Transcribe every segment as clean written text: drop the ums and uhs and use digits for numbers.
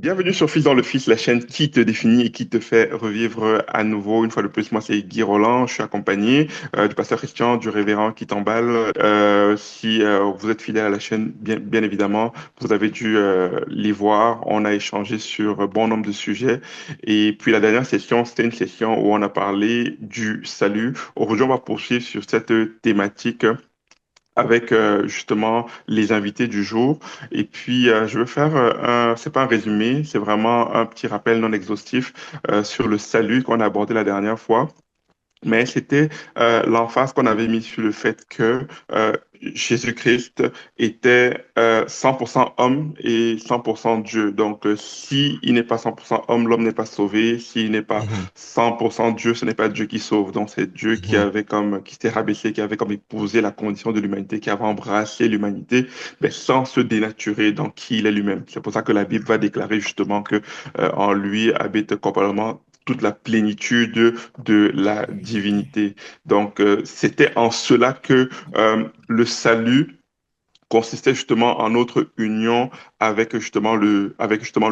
Bienvenue sur Fils dans le Fils, la chaîne qui te définit et qui te fait revivre à nouveau. Une fois de plus, moi c'est Guy Roland, je suis accompagné du pasteur Christian, du révérend qui t'emballe. Si vous êtes fidèle à la chaîne, bien évidemment, vous avez dû les voir. On a échangé sur bon nombre de sujets. Et puis la dernière session, c'était une session où on a parlé du salut. Aujourd'hui, on va poursuivre sur cette thématique avec justement les invités du jour. Et puis, je veux faire c'est pas un résumé, c'est vraiment un petit rappel non exhaustif sur le salut qu'on a abordé la dernière fois. Mais c'était l'emphase qu'on avait mis sur le fait que Jésus-Christ était 100% homme et 100% Dieu. Donc, si il n'est pas 100% homme, l'homme n'est pas sauvé. S'il n'est pas Mhm, 100% Dieu, ce n'est pas Dieu qui sauve. Donc, c'est Dieu qui mhm, avait comme, qui s'était rabaissé, qui avait comme épousé la condition de l'humanité, qui avait embrassé l'humanité, mais sans se dénaturer dans qui il est lui-même. C'est pour ça que la Bible va déclarer justement que en lui habite complètement toute la plénitude de la divinité. divinité. Donc, c'était en cela que le salut consistait justement en notre union avec justement le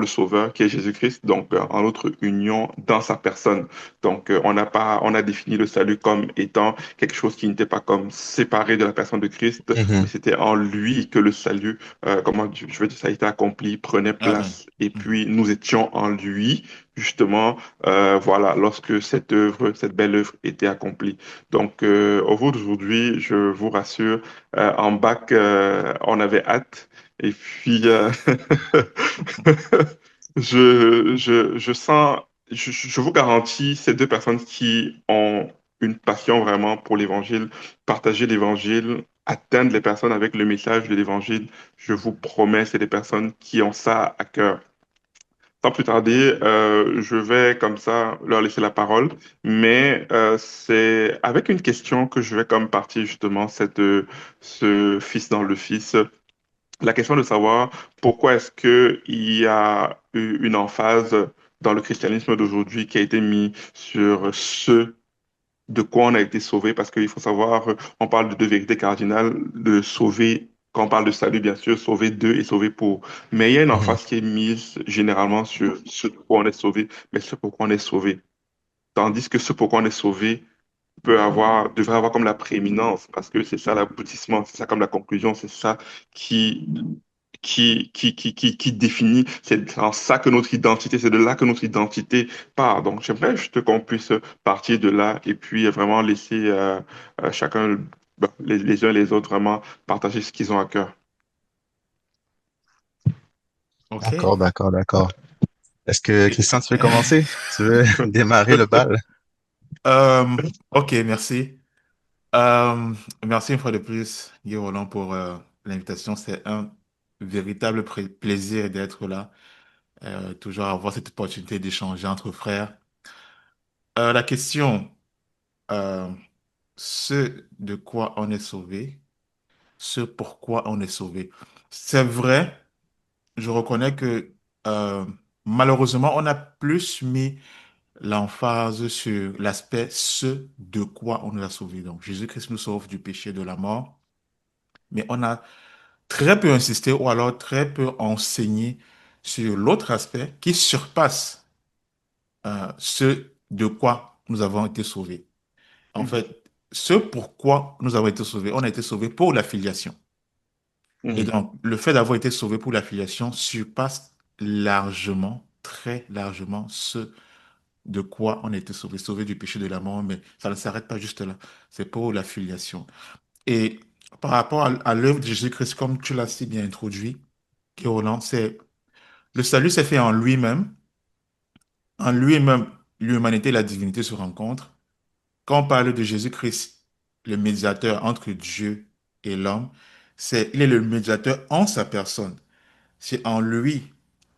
Sauveur qui est Jésus-Christ, donc en notre union dans sa personne. Donc on a défini le salut comme étant quelque chose qui n'était pas comme séparé de la personne de Christ, mais Mhm. c'était en lui que le salut, comment je veux dire, ça a été accompli, prenait Amen. place, et Mhm. puis nous étions en lui. Justement, voilà, lorsque cette œuvre, cette belle œuvre était accomplie. Donc, au jour d'aujourd'hui, je vous rassure, en bac, on avait hâte. Et puis, je sens, je vous garantis, ces deux personnes qui ont une passion vraiment pour l'évangile, partager l'évangile, atteindre les personnes avec le message de l'évangile, je vous promets, c'est des personnes qui ont ça à cœur. Sans plus tarder, je vais comme ça leur laisser la parole, mais c'est avec une question que je vais comme partir justement ce fils dans le fils. La question de savoir pourquoi est-ce que il y a eu une emphase dans le christianisme d'aujourd'hui qui a été mis sur ce de quoi on a été sauvé, parce qu'il faut savoir, on parle de deux vérités cardinales, de sauver, quand on parle de salut, bien sûr, sauver d'eux et sauver pour. Mais il y a une Mhm. emphase qui est mise généralement sur ce pourquoi on est sauvé, mais ce pourquoi on est sauvé. Tandis que ce pourquoi on est sauvé devrait avoir comme la prééminence, parce que c'est ça l'aboutissement, c'est ça comme la conclusion, c'est ça qui, qui définit, c'est en ça que notre identité, c'est de là que notre identité part. Donc, j'aimerais juste qu'on puisse partir de là et puis vraiment laisser chacun, les uns et les autres, vraiment partager ce qu'ils ont à cœur. OK. D'accord, d'accord, d'accord. Est-ce que Christian, tu veux commencer? Tu veux démarrer le bal? Euh, OK, merci. Merci une fois de plus, Guy Roland, pour l'invitation. C'est un véritable plaisir d'être là, toujours avoir cette opportunité d'échanger entre frères. La question, euh, ce de quoi on est sauvé, ce pourquoi on est sauvé. C'est vrai, je reconnais que euh, malheureusement, on a plus mis l'emphase sur l'aspect ce de quoi on nous a sauvés. Donc, Jésus-Christ nous sauve du péché de la mort, mais on a très peu insisté ou alors très peu enseigné sur l'autre aspect qui surpasse ce de quoi nous avons été sauvés. En Mhm, fait, ce pourquoi nous avons été sauvés, on a été sauvés pour la filiation. Et mhm, donc, le fait d'avoir été sauvé pour la filiation surpasse largement, très largement, ce de quoi on a été sauvé, sauvé du péché de la mort, mais ça ne s'arrête pas juste là. C'est pour la filiation. Et par rapport à l'œuvre de Jésus-Christ, comme tu l'as si bien introduit, Roland, c'est le salut s'est fait en lui-même. En lui-même, l'humanité et la divinité se rencontrent. Quand on parle de Jésus-Christ, le médiateur entre Dieu et l'homme, il est le médiateur en sa personne. C'est en lui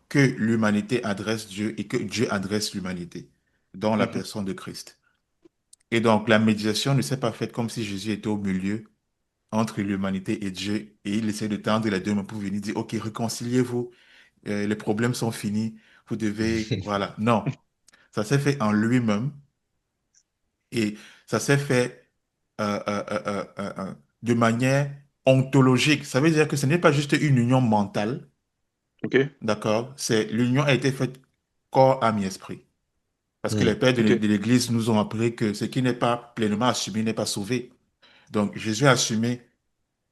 que l'humanité adresse Dieu et que Dieu adresse l'humanité, dans la mhm, personne de Christ. Et donc, la médiation ne s'est pas faite comme si Jésus était au milieu entre l'humanité et Dieu et il essaie de tendre les deux mains pour venir dire, OK, réconciliez-vous, les problèmes sont finis, vous devez, voilà. Non, ça s'est fait en lui-même et ça s'est fait de manière ontologique. Ça veut dire que ce n'est pas juste une union mentale, Ok, d'accord? C'est l'union a été faite corps, âme et esprit. Parce que Hmm. les pères de ok, de l'Église nous ont appris que ce qui n'est pas pleinement assumé n'est pas sauvé. Donc, Jésus a assumé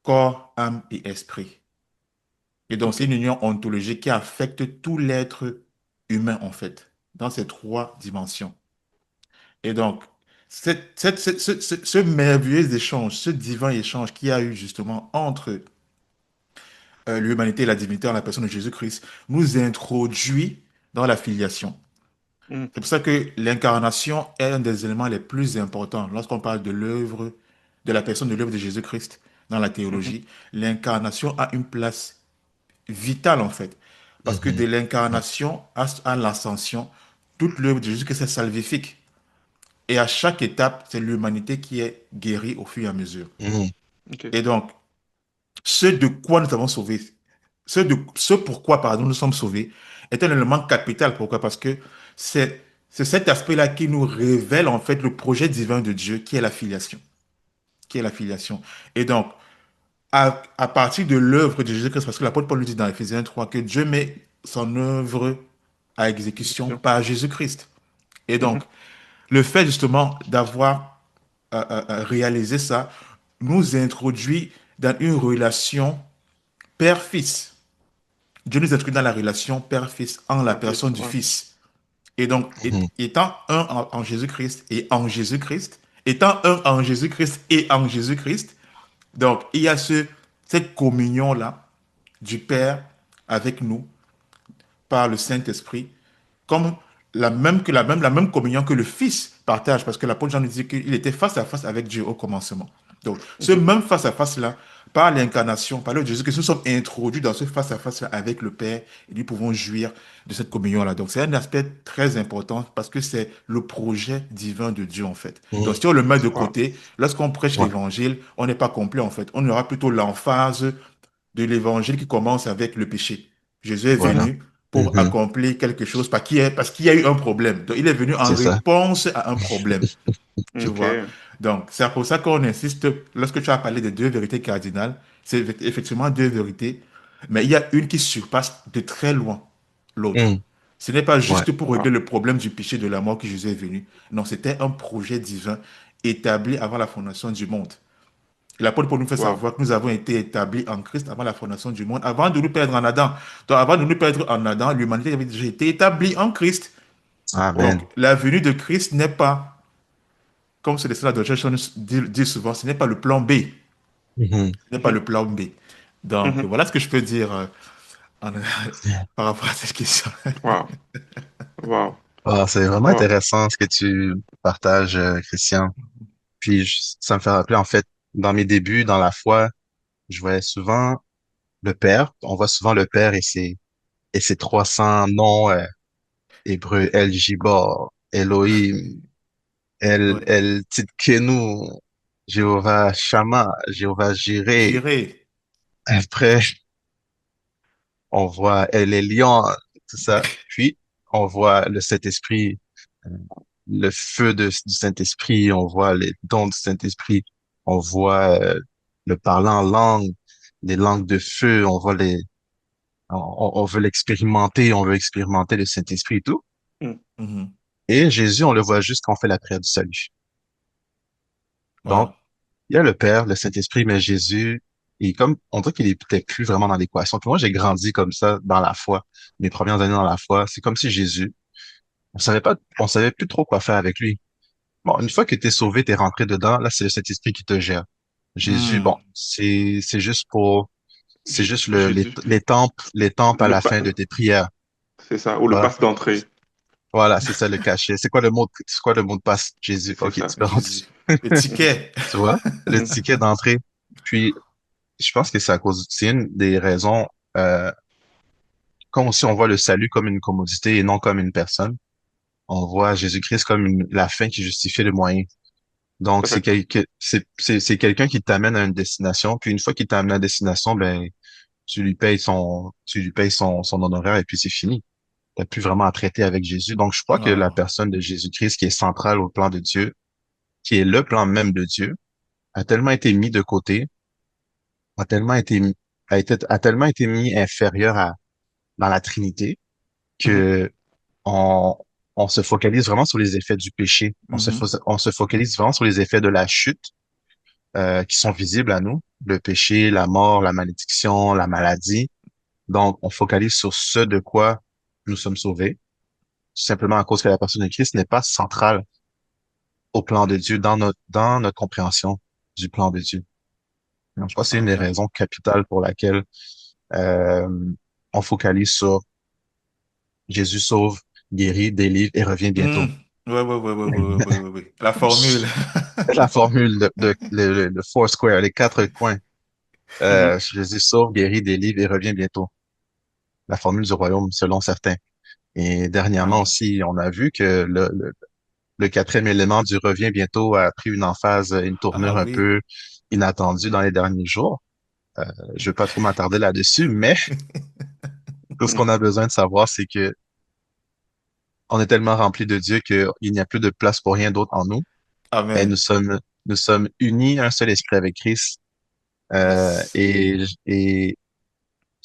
corps, âme et esprit. Et donc, c'est ok, une union ontologique qui affecte tout l'être humain, en fait, dans ces trois dimensions. Et donc, ce merveilleux échange, ce divin échange qu'il y a eu justement entre l'humanité et la divinité en la personne de Jésus-Christ, nous introduit dans la filiation. hmm, C'est pour ça que l'incarnation est un des éléments les plus importants lorsqu'on parle de l'œuvre, de la personne de l'œuvre de Jésus-Christ dans la mhm, théologie. L'incarnation a une place vitale en fait. Parce que de Mhm. Ouais. l'incarnation à l'ascension, toute l'œuvre de Jésus-Christ est salvifique. Et à chaque étape, c'est l'humanité qui est guérie au fur et à mesure. Hmm. ok, Et donc, ce de quoi nous avons sauvé, ce pourquoi, pardon, nous sommes sauvés, est un élément capital. Pourquoi? Parce que c'est cet aspect-là qui nous révèle en fait le projet divin de Dieu, qui est la filiation. Qui est la filiation. Et donc, à partir de l'œuvre de Jésus-Christ, parce que l'apôtre Paul nous dit dans Éphésiens 3 que Dieu met son œuvre à exécution question. par Jésus-Christ. Et donc, Mhm, le fait justement d'avoir réalisé ça nous introduit dans une relation père-fils. Dieu nous introduit dans la relation père-fils en la parfait, personne du ouais, Fils. Et donc, Mhm. étant un en Jésus-Christ et en Jésus-Christ, étant un en Jésus-Christ et en Jésus-Christ, donc il y a cette communion-là du Père avec nous par le Saint-Esprit, comme la même communion que le Fils partage, parce que l'apôtre Jean nous dit qu'il était face à face avec Dieu au commencement. Donc, ce mhm, même face à face-là, par l'incarnation, par le Jésus, que nous sommes introduits dans ce face à face-là avec le Père, et nous pouvons jouir de cette communion-là. Donc, c'est un aspect très important parce que c'est le projet divin de Dieu, en fait. Donc, Hmm. si on le met de wow, côté, lorsqu'on prêche Ouais. l'évangile, on n'est pas complet, en fait. On aura plutôt l'emphase de l'évangile qui commence avec le péché. Jésus est Voilà. venu pour Mhm. accomplir quelque chose parce qu'il y a eu un problème. Donc, il est venu en C'est ça. réponse à un problème. Tu ok, vois? Donc, c'est pour ça qu'on insiste, lorsque tu as parlé des deux vérités cardinales, c'est effectivement deux vérités, mais il y a une qui surpasse de très loin l'autre. Hmm. Ce n'est pas Ouais. juste pour wow, régler le problème du péché de la mort que Jésus est venu. Non, c'était un projet divin établi avant la fondation du monde. L'apôtre Paul nous fait wow, savoir que nous avons été établis en Christ avant la fondation du monde, avant de nous perdre en Adam. Donc, avant de nous perdre en Adam, l'humanité avait déjà été établie en Christ. Donc, Amen. la venue de Christ n'est pas, comme c'est cela de Joshua dit souvent, ce n'est pas le plan B. Mhm. Ce n'est pas mhm, le plan B. Donc, mhm, voilà ce que je peux dire en- par rapport à cette question. wow, wow, Ah, c'est vraiment wow, intéressant ce que tu partages, Christian. Puis ça me fait rappeler, en fait, dans mes débuts, dans la foi, je voyais souvent le Père. On voit souvent le Père et ses 300 noms hébreux, El Gibor, Elohim, Oui. El Tzidkenu, Jéhovah Shammah, Jéhovah Jireh. J'irai. Après, on voit El Elyon, tout ça. Puis, on voit le Saint-Esprit, euh, le feu du Saint-Esprit, on voit les dons du Saint-Esprit, on voit le parler en langue, les langues de feu, on veut l'expérimenter, on veut expérimenter le Saint-Esprit et tout. mm, Mhm. Et Jésus, on le voit juste quand on fait la prière du salut. Donc, Voilà. il y a le Père, le Saint-Esprit, mais Jésus, et comme on dirait qu'il est peut-être plus vraiment dans l'équation. Puis moi, j'ai grandi comme ça dans la foi. Mes premières années dans la foi, c'est comme si Jésus, on savait plus trop quoi faire avec lui. Bon, une fois que t'es sauvé, t'es rentré dedans, là, c'est le Saint-Esprit qui te gère. Jésus, bon, Hmm. c'est juste Jésus, les temples à le la pas, fin de tes prières. c'est ça, ou le Voilà. passe d'entrée, Voilà, c'est ça le cachet. C'est quoi le mot de passe? Jésus. c'est OK, tu ça, peux rentrer. Jésus. Le ticket. Tu vois? Le mhm, ticket d'entrée. Puis, je pense que c'est une des raisons, comme si on voit le salut comme une commodité et non comme une personne. On voit Jésus-Christ comme la fin qui justifie le moyen. tout Donc, à fait, c'est quelqu'un qui t'amène à une destination. Puis, une fois qu'il t'amène à la destination, ben, tu lui payes son honoraire et puis c'est fini. T'as plus vraiment à traiter avec Jésus. Donc, je crois que la Voilà. personne de Jésus-Christ qui est centrale au plan de Dieu, qui est le plan même de Dieu, a tellement été mis de côté, a tellement été, a tellement été mis inférieur dans la Trinité Mhm. que on, on se focalise vraiment sur les effets du péché. Mhm. On se focalise vraiment sur les effets de la chute qui sont visibles à nous, le péché, la mort, la malédiction, la maladie. Donc, on focalise sur ce de quoi nous sommes sauvés, tout simplement à cause que la personne de Christ n'est pas centrale au plan de Dieu, dans notre compréhension du plan de Dieu. Donc, je crois que c'est une des OK. raisons capitales pour laquelle euh, on focalise sur Jésus sauve, guérit, délivre et revient Hmm. bientôt. Ouais, ouais, ouais, ouais, ouais, ouais, ouais, ouais. La formule. La formule le four square, les quatre coins. Mhm. Jésus sauve, guérit, délivre et revient bientôt. La formule du royaume, selon certains. Et dernièrement Wow. aussi, on a vu que le quatrième élément du revient bientôt a pris une emphase, une Ah tournure un oui. peu inattendue dans les derniers jours. Je vais pas trop m'attarder là-dessus, mais tout ce qu'on a besoin de savoir, c'est que on est tellement rempli de Dieu qu'il n'y a plus de place pour rien d'autre en nous. Et Amen. nous sommes unis, un seul esprit avec Christ. Yes. Et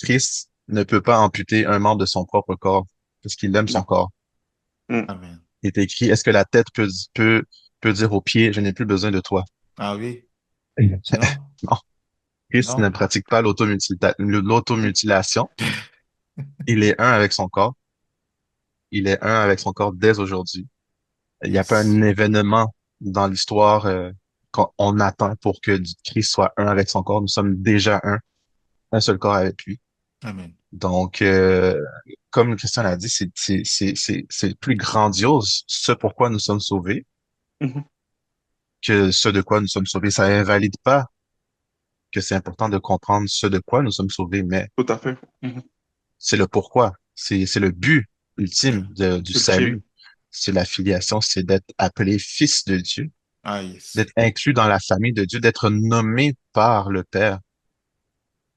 Christ ne peut pas amputer un membre de son propre corps parce qu'il aime son Non. corps. Mhm. Amen. Il est écrit, est-ce que la tête peut dire aux pieds, je n'ai plus besoin de toi? Ah oui. Non, Non, Christ ne non. pratique pas l'automutilation. Il est un avec son corps. Il est un avec son corps dès aujourd'hui. Il n'y a pas Yes. un événement dans l'histoire qu'on attend pour que Christ soit un avec son corps. Nous sommes déjà un seul corps avec lui. Amen. Donc, comme Christian l'a dit, c'est plus grandiose ce pourquoi nous sommes sauvés Mhm. que ce de quoi nous sommes sauvés. Ça invalide pas que c'est important de comprendre ce de quoi nous sommes sauvés, mais Tout à fait. Mhm. c'est le pourquoi. C'est le but ultime du Ultime. salut. C'est la filiation, c'est d'être appelé fils de Dieu, Ah yes. d'être inclus dans la famille de Dieu, d'être nommé par le Père,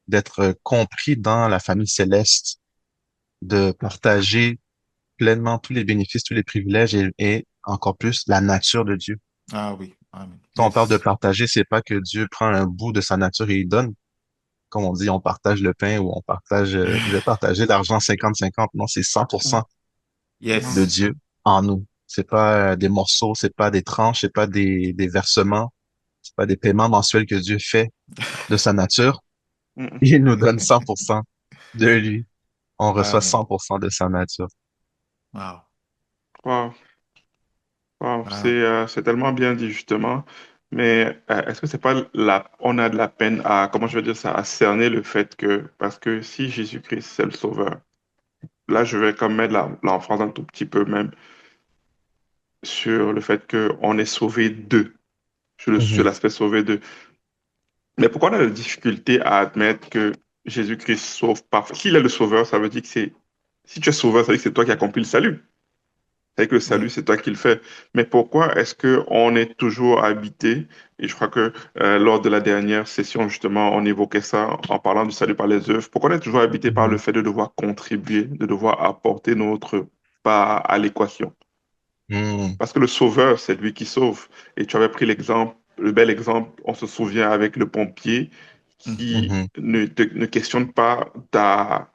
d'être compris dans la famille céleste, de partager pleinement tous les bénéfices, tous les privilèges et encore plus la nature de Dieu. Ah oui. Amen. Quand on parle de Yes. partager, c'est pas que Dieu prend un bout de sa nature et il donne. Comme on dit, on partage le pain ou on partage, je vais partager l'argent 50-50. Non, c'est Mhm. 100% de Yes. Dieu en nous. C'est pas des morceaux, c'est pas des tranches, c'est pas des versements, c'est pas des paiements mensuels que Dieu fait de sa nature. Mhm. Il nous donne 100% de lui. On reçoit Amen. 100% de sa nature. Wow. Wow. Wow. Wow. C'est tellement bien dit, justement. Mais est-ce que c'est pas on a de la peine à, comment je veux dire ça, à cerner le fait que, parce que si Jésus-Christ, c'est le sauveur, là, je vais comme mettre l'emphase un tout petit peu même sur le fait qu'on est sauvé d'eux, sur Mhm, l'aspect sauvé d'eux. Mais pourquoi on a la difficulté à admettre que Jésus-Christ sauve parfait? S'il est le sauveur, ça veut dire que si tu es sauveur, ça veut dire que c'est toi qui as accompli le salut. C'est que le salut, Oui. c'est toi qui le fais. Mais pourquoi est-ce qu'on est toujours habité? Et je crois que lors de la dernière session, justement, on évoquait ça en parlant du salut par les œuvres. Pourquoi on est toujours habité par le mhm, fait de devoir contribuer, de devoir apporter notre part à l'équation? mhm, Parce que le sauveur, c'est lui qui sauve. Et tu avais pris l'exemple, le bel exemple, on se souvient avec le pompier Mhm. qui mhm, ne questionne pas ta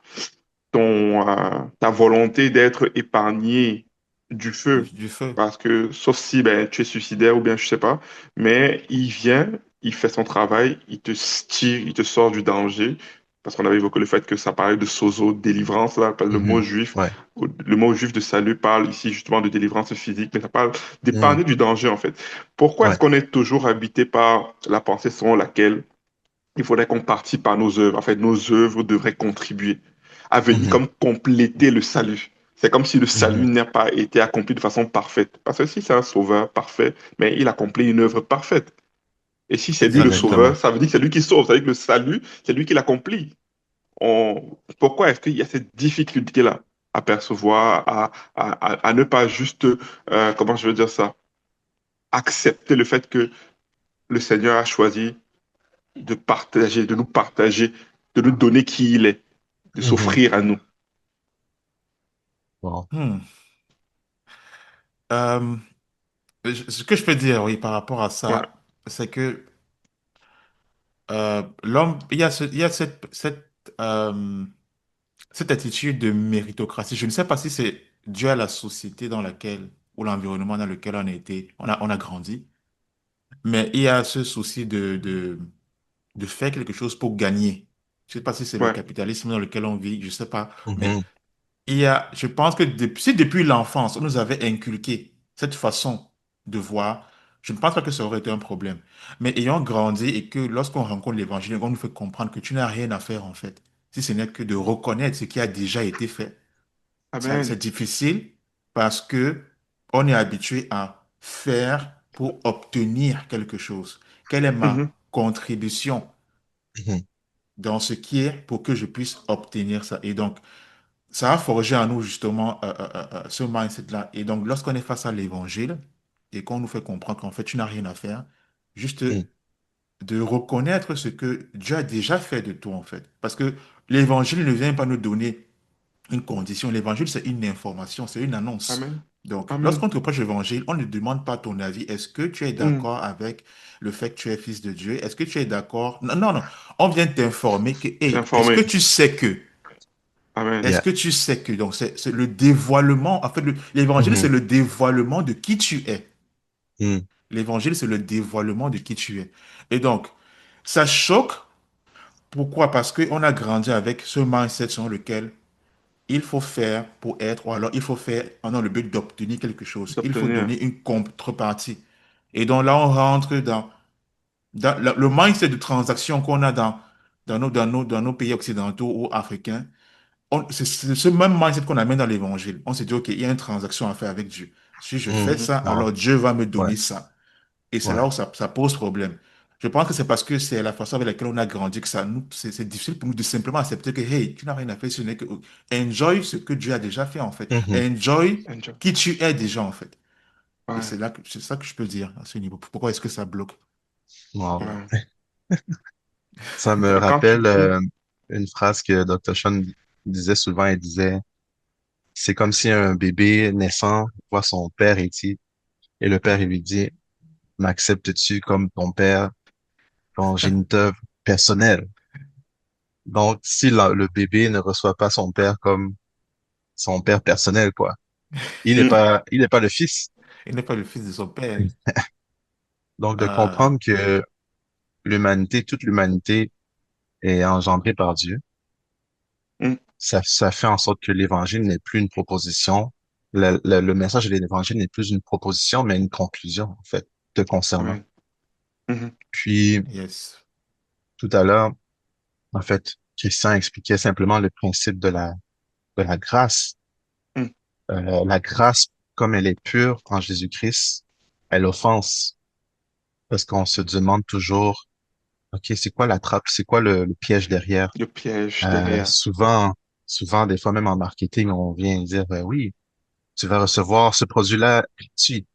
volonté d'être épargné du feu. Du feu. Parce que, sauf si ben, tu es suicidaire ou bien je sais pas, mais il vient, il fait son travail, il te tire, il te sort du danger. Parce qu'on avait évoqué le fait que ça parlait de sozo, délivrance, là, parce que mhm. Ouais. le mot juif de salut parle ici justement de délivrance physique, mais ça parle Mhm. d'épargner du danger en fait. Pourquoi est-ce Ouais. qu'on est toujours habité par la pensée selon laquelle il faudrait qu'on participe par nos œuvres. En fait, nos œuvres devraient contribuer à venir Mhm, comme compléter le salut. C'est comme si le salut mhm. n'a pas été accompli de façon parfaite. Parce que si c'est un sauveur parfait, mais il accomplit une œuvre parfaite. Et si c'est lui le Exactement. sauveur, ça veut dire que c'est lui qui sauve. Ça veut dire que le salut, c'est lui qui l'accomplit. Pourquoi est-ce qu'il y a cette difficulté-là à percevoir, à ne pas juste, comment je veux dire ça, accepter le fait que le Seigneur a choisi de partager, de nous partager, de nous donner qui il est, de Mhm. s'offrir à nous. Bon. Hmm. Euh, Ce que je peux dire, oui, par rapport à Ouais. ça, c'est que l'homme, il y a cette cette attitude de méritocratie, je ne sais pas si c'est dû à la société dans laquelle, ou l'environnement dans lequel on a été, on a grandi, mais il y a ce souci de faire quelque chose pour gagner. Je ne sais pas si c'est le Ouais. capitalisme dans lequel on vit, je ne sais pas, mais Mhm, je pense que si depuis l'enfance, on nous avait inculqué cette façon de voir, je ne pense pas que ça aurait été un problème. Mais ayant grandi et que lorsqu'on rencontre l'évangile, on nous fait comprendre que tu n'as rien à faire en fait, si ce n'est que de reconnaître ce qui a déjà été fait. C'est Amen. difficile parce que on est habitué à faire pour obtenir quelque chose. Quelle est Mhm. ma contribution mhm, dans ce qui est pour que je puisse obtenir ça? Et donc, ça a forgé en nous justement ce mindset-là. Et donc, lorsqu'on est face à l'évangile et qu'on nous fait comprendre qu'en fait, tu n'as rien à faire, juste mhm, de reconnaître ce que Dieu a déjà fait de toi, en fait. Parce que l'évangile ne vient pas nous donner une condition. L'évangile, c'est une information, c'est une annonce. Amen. Donc, Amen. lorsqu'on te prêche l'évangile, on ne demande pas ton avis. Est-ce que tu es Mm. d'accord avec le fait que tu es fils de Dieu? Est-ce que tu es d'accord? Non, non, non. On vient t'informer que, hey, est-ce que T'informer. tu sais que? Amen. Est-ce yeah, que tu sais que? Donc, c'est le dévoilement. En fait, l'évangile, c'est mhm, le dévoilement de qui tu es. mhm, L'évangile, c'est le dévoilement de qui tu es. Et donc, ça choque. Pourquoi? Parce qu'on a grandi avec ce mindset sur lequel il faut faire pour être, ou alors il faut faire dans le but d'obtenir quelque chose. Il faut D'obtenir. donner une contrepartie. Et donc là, on rentre dans le mindset de transaction qu'on a dans nos pays occidentaux ou africains. C'est ce même mindset qu'on amène dans l'évangile. On se dit, OK, il y a une transaction à faire avec Dieu. Si je fais mhm. Mhm. ça, Non, alors Dieu va me ouais, donner ça. Et c'est ouais. là où ça pose problème. Je pense que c'est parce que c'est la façon avec laquelle on a grandi que c'est difficile pour nous de simplement accepter que, hey, tu n'as rien à faire, ce n'est que enjoy ce que Dieu a déjà fait, en fait. Mhm, Enjoy Enjoy. qui tu es déjà, en fait. Et Ouais. c'est ça que je peux dire à ce niveau. Pourquoi est-ce que ça bloque? wow. Ouais. Ça me Et quand tu... rappelle Mm. une phrase que Dr. Sean disait souvent. Il disait, c'est comme si un bébé naissant voit son père et le père, il lui dit, m'acceptes-tu comme ton père, ton géniteur personnel? Donc, si le bébé ne reçoit pas son père comme son père personnel, quoi, Mm. il n'est pas le fils. Il n'est pas le fils de son père. Donc, de Euh, comprendre que toute l'humanité est engendrée par Dieu, Mm. ça fait en sorte que l'évangile n'est plus une proposition. Le message de l'évangile n'est plus une proposition, mais une conclusion, en fait, te concernant. Amen. Mhm. Puis, yes. tout à l'heure, en fait, Christian expliquait simplement le principe de la grâce. Mm. La grâce, comme elle est pure en Jésus-Christ, elle offense parce qu'on se demande toujours, OK, c'est quoi la trappe? C'est quoi le piège derrière? Le piège Euh, derrière. souvent, des fois même en marketing, on vient dire, oui, tu vas recevoir ce produit-là gratuit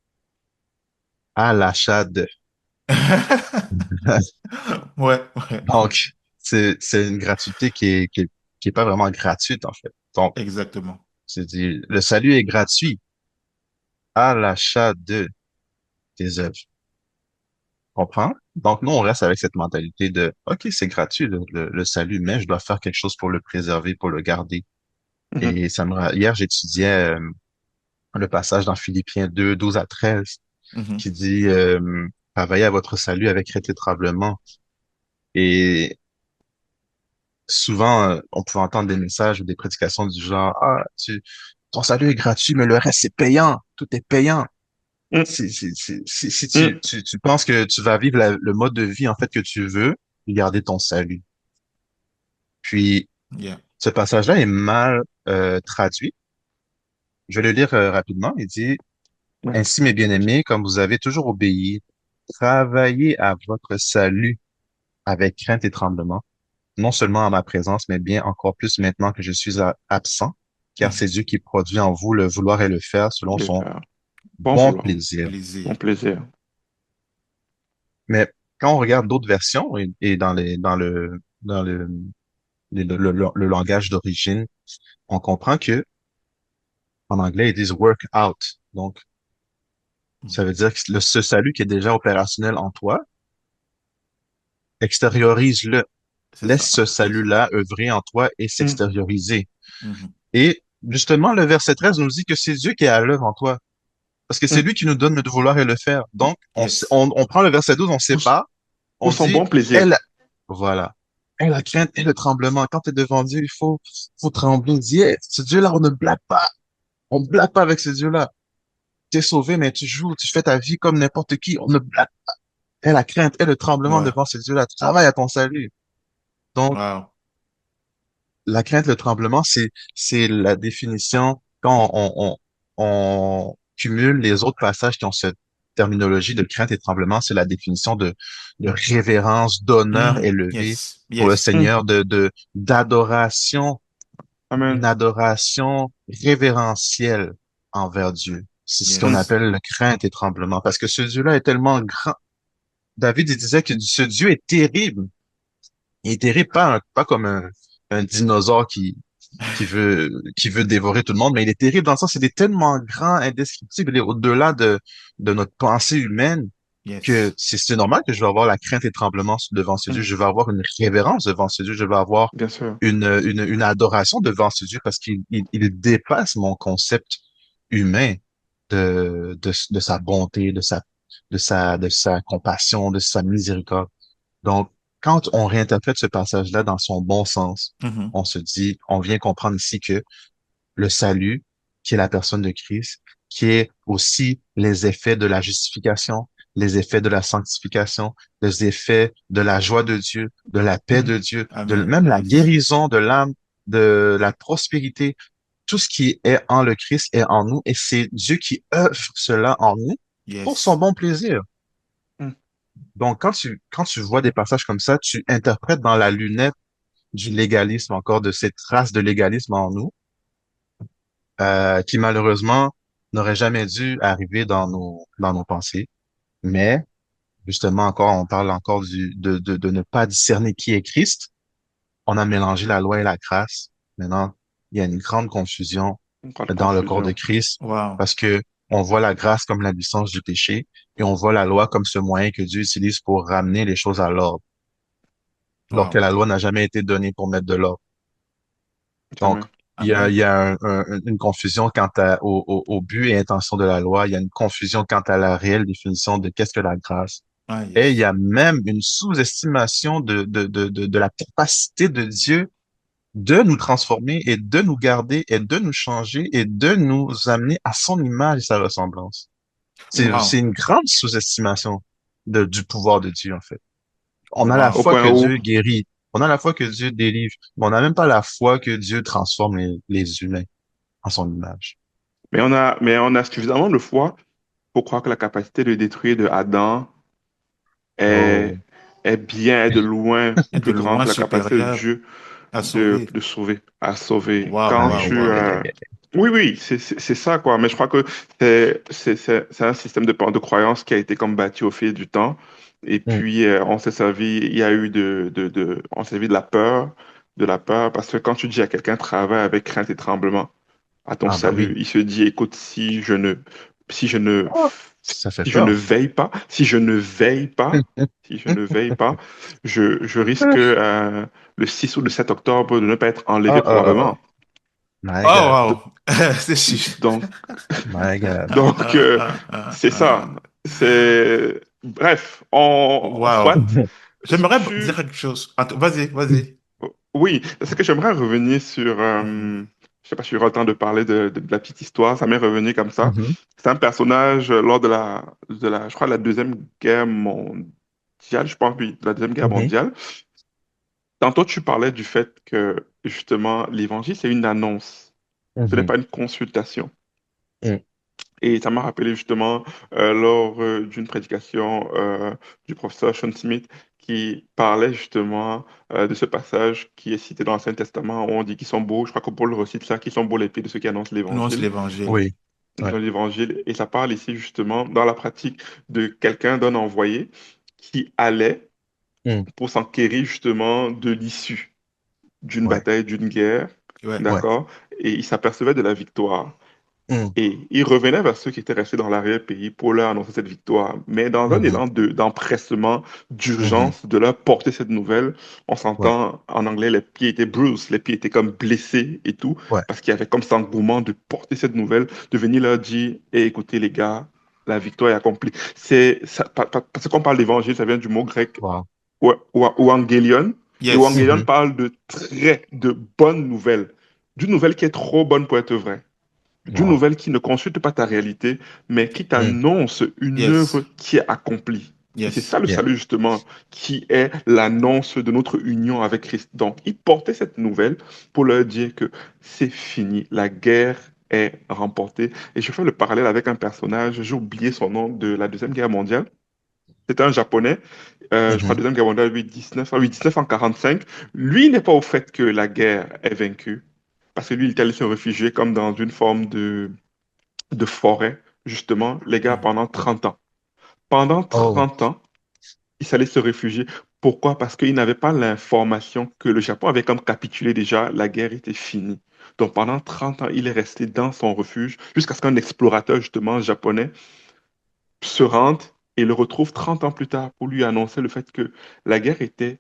à l'achat de. Ouais, ouais, ouais. Donc, c'est une gratuité qui est pas vraiment gratuite, en fait. Donc, Exactement. c'est dit, le salut est gratuit à l'achat de tes œuvres. Comprends? Donc, nous, on reste avec cette mentalité de, OK, c'est gratuit, le salut, mais je dois faire quelque chose pour le préserver, pour le garder. Mhm. Et hier, j'étudiais le passage dans Philippiens 2, 12 à 13, Mhm. qui dit, travaillez à votre salut avec crainte et tremblement. Et souvent, on peut entendre des messages ou des prédications du genre, ah, ton salut est gratuit, mais le reste, c'est payant. Tout est payant. Mm. Si Mm. tu penses que tu vas vivre le mode de vie, en fait, que tu veux, garder ton salut. Puis, Yeah. ce passage-là est mal traduit. Je vais le lire rapidement. Il dit, Ouais. ainsi, mes bien-aimés, comme vous avez toujours obéi, travaillez à votre salut avec crainte et tremblement, non seulement en ma présence, mais bien encore plus maintenant que je suis absent, car Mhm. c'est Dieu qui produit en vous le vouloir et le faire selon Les son faire. Bon bon vouloir. plaisir. Bon Plaisir. plaisir. Mais quand on regarde d'autres versions et dans le langage d'origine, on comprend que en anglais, ils disent work out. Donc, ça Mhm. veut dire que ce salut qui est déjà opérationnel en toi, extériorise-le. C'est Laisse ça. ce salut-là œuvrer en toi et Mm. s'extérioriser. Mhm. Et justement, le verset 13 nous dit que c'est Dieu qui est à l'œuvre en toi. Parce que c'est Hmm. lui qui nous donne le vouloir et le faire. Donc, Yes. on prend le verset 12, on Pour, sépare, on pour son dit, bon plaisir. elle, voilà. Et la crainte et le tremblement. Quand tu es devant Dieu, faut trembler. Dis, hey, ce Dieu-là, on ne blague pas. On blague pas avec ce Dieu-là. Tu es sauvé, mais tu joues, tu fais ta vie comme n'importe qui. On ne blague pas. Et la crainte et le tremblement Ouais. devant ce Dieu-là. Travaille à ton salut. Donc, Wow. la crainte, le tremblement, c'est la définition quand on cumule les autres passages qui ont cette terminologie de crainte et tremblement, c'est la définition de révérence, d'honneur élevé Yes. pour le Yes. Hmm. Seigneur, d'adoration, une Amen. adoration révérentielle envers Dieu. C'est ce qu'on Hmm. Yes. appelle le crainte et tremblement, parce que ce Dieu-là est tellement grand. David, il disait que ce Dieu est terrible. Il est terrible, pas comme un dinosaure qui veut dévorer tout le monde, mais il est terrible dans le sens, il est tellement grand, indescriptible, il est au-delà de notre pensée humaine que Yes. c'est normal que je vais avoir la crainte et tremblement devant ce Dieu. Hmm. Je vais avoir une révérence devant ce Dieu. Je vais avoir Bien sûr. une adoration devant ce Dieu parce qu'il dépasse mon concept humain de sa bonté, de sa compassion, de sa miséricorde. Donc, quand on réinterprète ce passage-là dans son bon sens, Mhm. on se dit, on vient comprendre ici que le salut, qui est la personne de Christ, qui est aussi les effets de la justification, les effets de la sanctification, les effets de la joie de Dieu, de la paix Hmm. de Dieu, de Amen. même la Yes. guérison de l'âme, de la prospérité, tout ce qui est en le Christ est en nous et c'est Dieu qui œuvre cela en nous pour son Yes. bon plaisir. Hmm. Donc, quand tu vois des passages comme ça, tu interprètes dans la lunette du légalisme, encore de cette trace de légalisme en nous, qui malheureusement n'aurait jamais dû arriver dans nos pensées. Mais, justement, encore, on parle encore de ne pas discerner qui est Christ. On a mélangé la loi et la grâce. Maintenant, il y a une grande confusion Une grande dans le corps de confusion. Christ Wow. parce que on voit la grâce comme la puissance du péché et on voit la loi comme ce moyen que Dieu utilise pour ramener les choses à l'ordre, alors que Wow. la loi n'a jamais été donnée pour mettre de l'ordre. Donc, Jamais. il Amen. y a une confusion au but et intention de la loi. Il y a une confusion quant à la réelle définition de qu'est-ce que la grâce. Ah, Et il y yes. a même une sous-estimation de la capacité de Dieu de nous transformer et de nous garder et de nous changer et de nous amener à son image et sa ressemblance. C'est Wow. une grande sous-estimation du pouvoir de Dieu, en fait. On a la Au Wow. foi point que où, Dieu guérit. On a la foi que Dieu délivre. Mais on n'a même pas la foi que Dieu transforme les humains en son image. mais on a suffisamment de foi pour croire que la capacité de détruire de Adam est, Oh. est bien, est de loin Et de plus grande loin que la capacité de supérieur Dieu à sauver. de sauver, à sauver. Wow, Quand Aïe, wow, aïe, tu, aïe, wow. aïe, aïe. oui, oui, c'est ça, quoi. Mais je crois que c'est un système de croyance qui a été comme bâti au fil du temps. Et Hum. puis, on s'est servi, il y a eu on s'est servi de la peur, parce que quand tu dis à quelqu'un travaille avec crainte et tremblement à ton Ah, bah salut, oui. il se dit, écoute, si je ne, Oh, ça fait si je ne peur. veille pas, si je ne veille pas, si je ne veille pas, je risque, le 6 ou le 7 octobre de ne pas être enlevé Oh, oh, oh, oh. probablement. My God. Oh, D- wow. C'est sûr. Donc, My God. Donc, c'est ça. Bref, Wow. soit J'aimerais dire tu... quelque chose. Vas-y, vas-y. Oui, c'est que j'aimerais revenir sur... Mhm. je sais pas si j'aurai le temps de parler de la petite histoire. Ça m'est revenu comme ça. Mhm. C'est un personnage lors je crois, la Deuxième Guerre mondiale, je pense, oui, de la Deuxième Guerre Mhm. mondiale. Tantôt, tu parlais du fait que, justement, l'évangile, c'est une annonce. Ce n'est Mhm. pas une consultation. Mhm. Et ça m'a rappelé justement lors d'une prédication du professeur Sean Smith qui parlait justement de ce passage qui est cité dans l'Ancien Testament où on dit qu'ils sont beaux, je crois que Paul recite ça, qu'ils sont beaux les pieds de ceux qui annoncent Annonce l'Évangile. l'évangile. Oui. Ils Ouais. ont l'Évangile et ça parle ici justement dans la pratique de quelqu'un, d'un envoyé qui allait Mhm. pour s'enquérir justement de l'issue d'une Ouais. bataille, d'une guerre, Ouais. Ouais. d'accord? Et il s'apercevait de la victoire. Mm, Et il revenait vers ceux qui étaient restés dans l'arrière-pays pour leur annoncer cette victoire. Mais dans un mhm, élan d'empressement, mhm. d'urgence, de leur porter cette nouvelle, on Ouais, s'entend en anglais, les pieds étaient bruised, les pieds étaient comme blessés et tout, ouais, parce qu'il y avait comme cet engouement de porter cette nouvelle, de venir leur dire, eh, écoutez les gars, la victoire est accomplie. Parce qu'on parle d'évangile, ça vient du mot grec wow. ouangelion. Et Yes. ouangelion Mhm, parle de bonnes nouvelles, d'une nouvelle qui est trop bonne pour être vraie, d'une wow. nouvelle qui ne consulte pas ta réalité, mais qui Mm, t'annonce une Yes. œuvre qui est accomplie. Et c'est Yes. ça le yeah. salut, justement, qui est l'annonce de notre union avec Christ. Donc, il portait cette nouvelle pour leur dire que c'est fini, la guerre est remportée. Et je fais le parallèle avec un personnage, j'ai oublié son nom, de la Deuxième Guerre mondiale. C'était un Japonais, je crois, Mhm. Deuxième Guerre mondiale, 8-19 en 45. Lui, il n'est pas au fait que la guerre est vaincue, parce que lui, il est allé se réfugier comme dans une forme de forêt, justement, les gars, Mm. pendant 30 ans. Pendant Oh, 30 ans, il s'allait se réfugier. Pourquoi? Parce qu'il n'avait pas l'information que le Japon avait comme capitulé déjà, la guerre était finie. Donc pendant 30 ans, il est resté dans son refuge jusqu'à ce qu'un explorateur, justement, japonais, se rende et le retrouve 30 ans plus tard pour lui annoncer le fait que la guerre était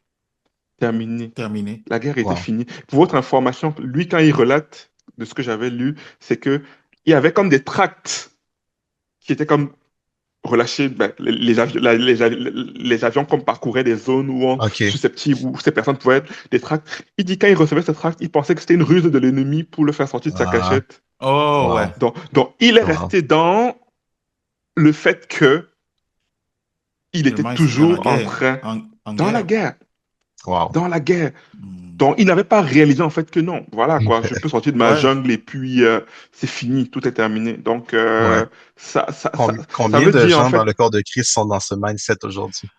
terminée. Terminé. La guerre était wow. finie. Pour votre information, lui, quand il relate de ce que j'avais lu, c'est que il y avait comme des tracts qui étaient comme relâcher ben, les avions comme parcouraient des zones où on OK. susceptibles, où ces personnes pouvaient être des tracts. Il dit quand il recevait ce tract, il pensait que c'était une ruse de l'ennemi pour le faire sortir de sa Ah, cachette. Oh, ouais. wow. Donc il est Wow. resté dans le fait que il était Tellement, c'est dans la toujours en guerre. train, En dans la guerre. guerre, Wow. dans la guerre. Mm. Donc il n'avait pas réalisé en fait que non, voilà quoi, je peux sortir de ma Ouais. jungle et puis c'est fini, tout est terminé. Donc Ouais. ça, ça, ça, ça Combien veut de dire en gens dans fait. le corps de Christ sont dans ce mindset aujourd'hui?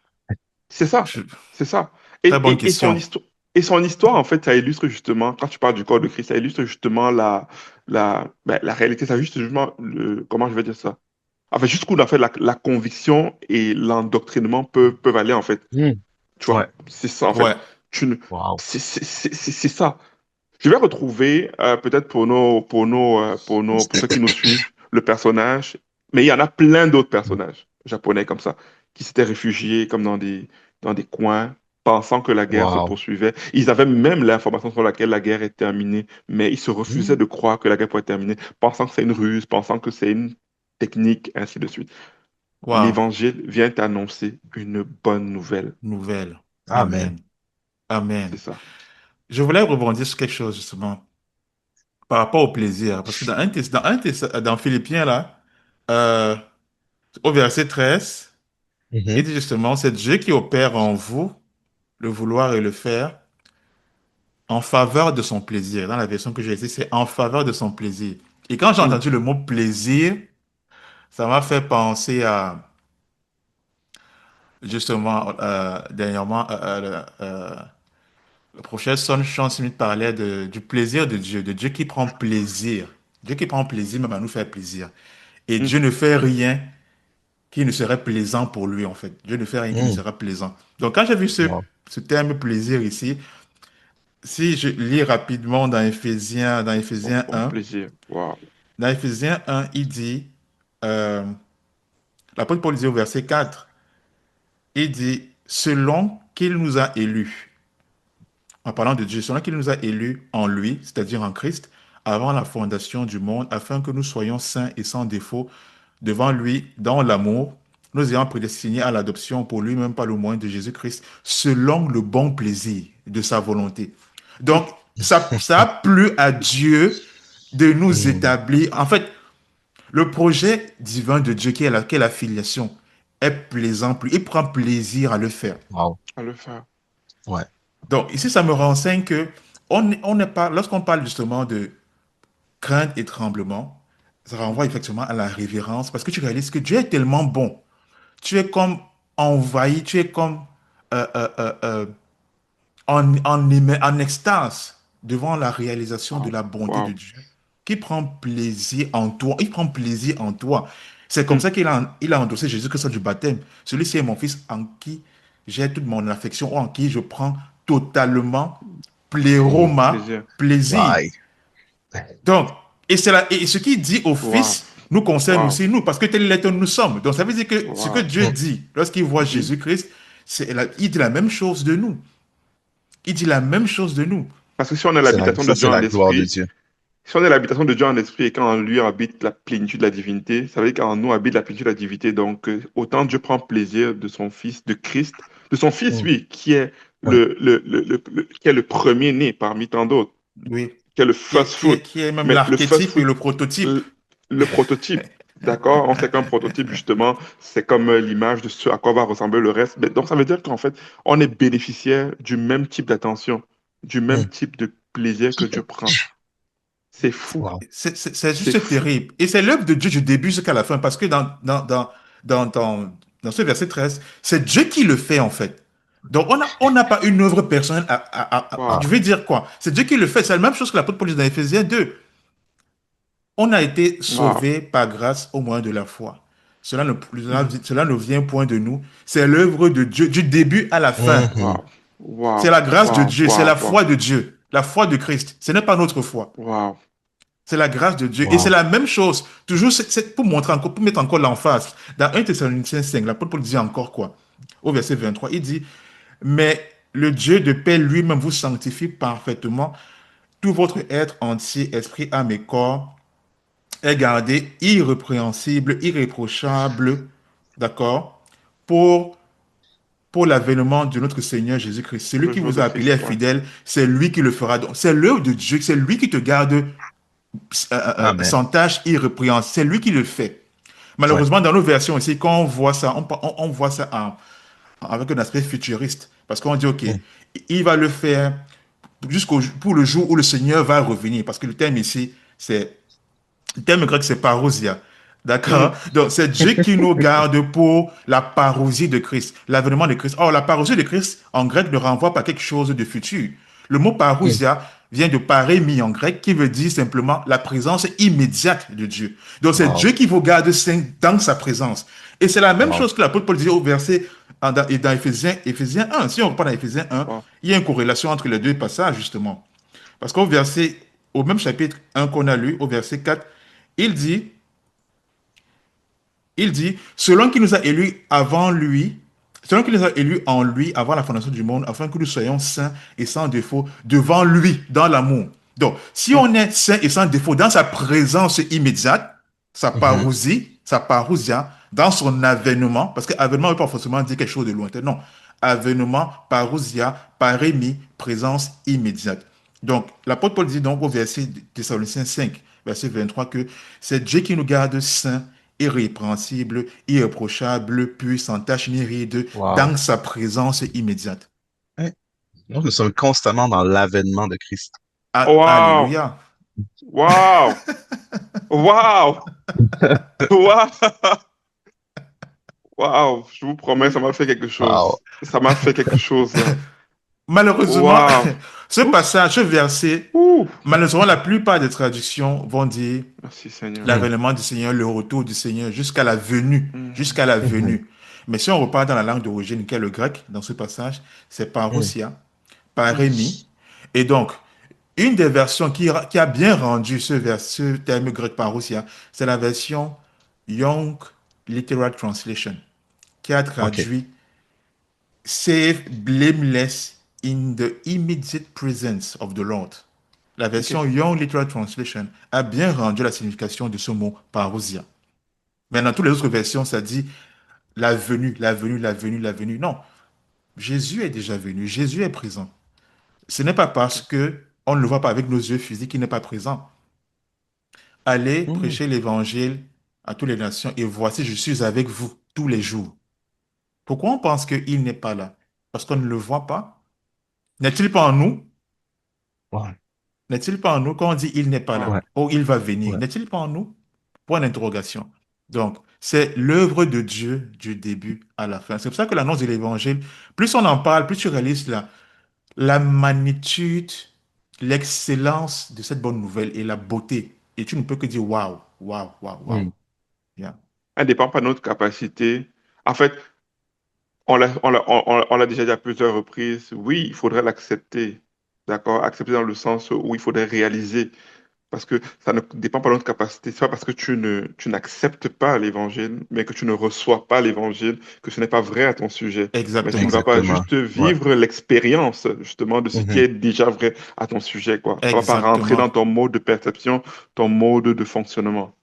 C'est ça, Je- c'est ça. Très bonne question. Et son histoire, en fait, ça illustre justement, quand tu parles du corps de Christ, ça illustre justement la réalité, ça illustre justement comment je vais dire ça? Enfin, jusqu'où, en fait, la conviction et l'endoctrinement peuvent aller, en fait. Hmm. Tu Ouais. vois, c'est ça, en fait. Ouais. Tu ne, Wow. c'est ça. Je vais retrouver, peut-être pour ceux qui nous suivent, le personnage, mais il y en a plein d'autres personnages japonais comme ça, qui s'étaient réfugiés comme dans des coins, pensant que la guerre se Wow. poursuivait. Ils avaient même l'information sur laquelle la guerre est terminée, mais ils se refusaient Hmm. de croire que la guerre pourrait être terminée, pensant que c'est une ruse, pensant que c'est une technique, ainsi de suite. Wow. L'évangile vient annoncer une bonne nouvelle. Nouvelle. Amen. Amen. Amen. C'est ça. Je voulais rebondir sur quelque chose, justement, par rapport au plaisir. Parce que dans Philippiens, là, euh, au verset 13, il Mhm. dit justement, c'est Dieu qui opère en vous le vouloir et le faire en faveur de son plaisir. Dans la version que j'ai ici, c'est en faveur de son plaisir. Et quand j'ai Mm. entendu le mot plaisir, ça m'a fait penser à, justement, dernièrement, le prophète Sean Smith parlait du plaisir de Dieu qui prend plaisir. Dieu qui prend plaisir même à nous faire plaisir. Et Mm. Dieu ne fait rien qui ne serait plaisant pour lui, en fait. Dieu ne fait rien qui ne Hmm. serait plaisant. Donc, quand j'ai vu Wow. ce terme plaisir ici, si je lis rapidement dans Éphésiens Bon 1, plaisir. Wow. dans Éphésiens 1, il dit, euh, l'apôtre Paul dit au verset 4, il dit, selon qu'il nous a élus, en parlant de Dieu, selon qu'il nous a élus en lui, c'est-à-dire en Christ, avant la fondation du monde, afin que nous soyons saints et sans défaut devant lui dans l'amour, nous ayant prédestinés à l'adoption pour lui-même par le moyen de Jésus-Christ, selon le bon plaisir de sa volonté. Mm. Donc, ça a plu à Dieu de nous Hmm. établir. En fait, le projet divin de Dieu, qui est la filiation, est plaisant. Il prend plaisir à le faire. Wow. À le faire. Ouais. Donc, ici, ça me renseigne que on n'est pas, lorsqu'on parle justement de crainte et tremblement, ça renvoie effectivement à la révérence parce que tu réalises que Dieu est tellement bon. Tu es comme envahi, tu es comme euh, euh, euh, euh, en extase devant la réalisation de Wow. la bonté de Wow. Dieu qui prend plaisir en toi. Il prend plaisir en toi. C'est comme Mm. ça il a endossé Jésus-Christ du baptême. Celui-ci est mon fils en qui j'ai toute mon affection ou en qui je prends totalement Hmm. pléroma, Plaisir. plaisir. Why? Donc, Et ce qu'il dit au Waouh, Fils nous concerne waouh, aussi, nous, parce que tel l'être nous sommes. Donc ça veut dire que ce que waouh. Dieu dit, lorsqu'il voit Oui. Jésus-Christ, il dit la même chose de nous. Il dit la même chose de nous. Parce que si on est l'habitation de Ça, Dieu c'est en la gloire de esprit, Dieu. si on est l'habitation de Dieu en esprit et qu'en lui habite la plénitude de la divinité, ça veut dire qu'en nous habite la plénitude de la divinité. Donc, autant Dieu prend plaisir de son Fils, de Christ, de son Fils, Mm. oui, qui est Ouais. qui est le premier-né parmi tant d'autres, Oui. qui est le first fruit. Qui est même Mais le first l'archétype et fruit, le prototype. le prototype, d'accord? On sait qu'un prototype, justement, c'est comme l'image de ce à quoi va ressembler le reste. Mais donc, ça veut dire qu'en fait, on est bénéficiaire du même type d'attention, du même Mm. type de plaisir que Dieu prend. C'est fou. Wow. C'est C'est juste fou. terrible. Et c'est l'œuvre de Dieu du début jusqu'à la fin, parce que dans, dans, dans ce verset 13, c'est Dieu qui le fait en fait. Donc on n'a pas une œuvre personnelle je Waouh. vais dire quoi? C'est Dieu qui le fait. C'est la même chose que l'apôtre Paul dit dans Éphésiens 2. On a été Waouh. sauvés par grâce au moyen de la foi. Mhm. Cela ne vient point de nous. C'est l'œuvre de Dieu du début à la fin. Mhm. Waouh. Waouh. C'est la grâce de Waouh. Dieu, c'est Waouh. la Waouh. foi de Dieu, la foi de Christ. Ce n'est pas notre foi. Waouh. C'est la grâce de Dieu. Et c'est Wow. la même chose. Toujours, pour montrer encore, pour mettre encore l'emphase. Dans 1 Thessaloniciens 5, l'apôtre Paul dit encore quoi? Au verset 23, il dit, mais le Dieu de paix lui-même vous sanctifie parfaitement. Tout votre être entier, esprit, âme et corps est gardé irrépréhensible, irréprochable, d'accord, pour, pour l'avènement de notre Seigneur Jésus-Christ. Pour Celui le qui jour vous de a appelé à Christ, ouais. fidèle, c'est lui qui le fera. Donc, c'est l'œuvre de Dieu, c'est lui qui te garde Amen. sans tâche irrépréhensible. C'est lui qui le fait. Ouais. Malheureusement, dans nos versions ici, quand on voit ça, on voit ça avec un aspect futuriste. Parce qu'on dit, OK, Mm. il va le faire pour le jour où le Seigneur va revenir. Parce que le terme ici, le terme grec, c'est parousia. D'accord? Mhm. Donc, c'est Dieu qui nous garde pour la parousie de Christ, l'avènement de Christ. Or, la parousie de Christ, en grec, ne renvoie pas à quelque chose de futur. Le mot Mm. parousia vient de parémie en grec, qui veut dire simplement la présence immédiate de Dieu. Donc, c'est Wow. Dieu qui vous garde dans sa présence. Et c'est la même Wow. chose que l'apôtre Paul dit au verset dans Éphésiens 1. Si on reprend dans Éphésiens 1, Waouh. il y a une corrélation entre les deux passages, justement. Parce au même chapitre 1 qu'on a lu, au verset 4, il dit, selon qu'il nous a élus avant lui, selon qu'il nous a élus en lui avant la fondation du monde, afin que nous soyons saints et sans défaut devant lui dans l'amour. Donc, si Mhm. on est saint et sans défaut dans sa présence immédiate, Mhm. sa parousia, dans son avènement, parce que avènement ne veut pas forcément dire quelque chose de lointain, non. Avènement, parousia, parémie, présence immédiate. Donc, l'apôtre Paul dit donc au verset Thessaloniciens 5, verset 23, que c'est Dieu qui nous garde saints, irrépréhensibles, irréprochables, purs, sans tache ni ride, Wow. dans sa présence immédiate. Hein? Donc, nous sommes constamment dans l'avènement de Christ. Waouh. Alléluia. Waouh. Waouh. Waouh. Waouh. Je vous promets, ça m'a fait quelque Wow. chose. Ça m'a fait quelque chose. Malheureusement, Waouh. ce Ouf. passage, ce verset, Ouh. malheureusement, la plupart des traductions vont dire Merci Seigneur. Mm. l'avènement du Seigneur, le retour du Seigneur, jusqu'à la venue, Mhm. jusqu'à la Mhm. venue. Mais si on repart dans la langue d'origine, qui est le grec, dans ce passage, c'est Mm. parousia, Mhm. parémie. Et donc, une des versions qui a bien rendu ce terme grec parousia, c'est la version Young Literal Translation, qui a OK. traduit Save blameless in the immediate presence of the Lord. La Ok. version Young Literal Translation a bien rendu la signification de ce mot parousia. Mais dans toutes les autres versions, ça dit la venue, la venue, la venue, la venue. Non, Jésus est déjà venu, Jésus est présent. Ce n'est pas parce Ok. que on ne le voit pas avec nos yeux physiques qu'il n'est pas présent. Allez Mm. prêcher l'évangile à toutes les nations et voici, je suis avec vous tous les jours. Pourquoi on pense qu'il n'est pas là? Parce qu'on ne le voit pas? N'est-il pas en nous? Ouais. N'est-il pas en nous quand on dit il n'est pas Waouh. là? Ouais. Oh, il va venir. Ouais. N'est-il pas en nous? Point d'interrogation. Donc, c'est l'œuvre de Dieu du début à la fin. C'est pour ça que l'annonce de l'évangile, plus on en parle, plus tu réalises la magnitude, l'excellence de cette bonne nouvelle et la beauté. Et tu ne peux que dire waouh, waouh, waouh, waouh. Mm. Yeah. Elle ne dépend pas de notre capacité. En fait, on l'a déjà dit à plusieurs reprises. Oui, il faudrait l'accepter. D'accord? Accepter dans le sens où il faudrait réaliser Parce que ça ne dépend pas de notre capacité. C'est pas parce que tu n'acceptes pas l'évangile, mais que tu ne reçois pas l'évangile, que ce n'est pas vrai à ton sujet. Mais tu ne Exactement. vas pas Exactement. juste Ouais. vivre l'expérience, justement, de ce qui Mhm. est déjà vrai à ton sujet, quoi. Ça va pas rentrer dans Exactement. ton mode de perception, ton mode de fonctionnement.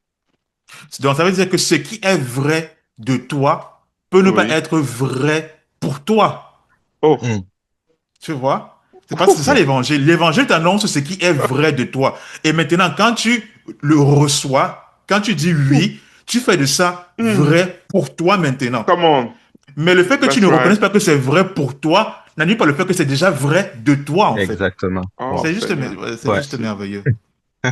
Donc, ça veut dire que ce qui est vrai de toi peut ne pas Oui. être vrai pour toi. Oh. Mhm. Tu vois? C'est ça Yeah. l'évangile. L'évangile t'annonce ce qui est vrai de toi. Et maintenant, quand tu le reçois, quand tu dis oui, tu fais de ça Hmm. vrai pour toi maintenant. Come on. Mais le fait que tu That's ne right. reconnaisses pas que c'est vrai pour toi n'annule pas le fait que c'est déjà vrai de toi, en fait. Exactement. Oh, Wow. Seigneur. C'est Ouais. juste Merci. merveilleux. Wow.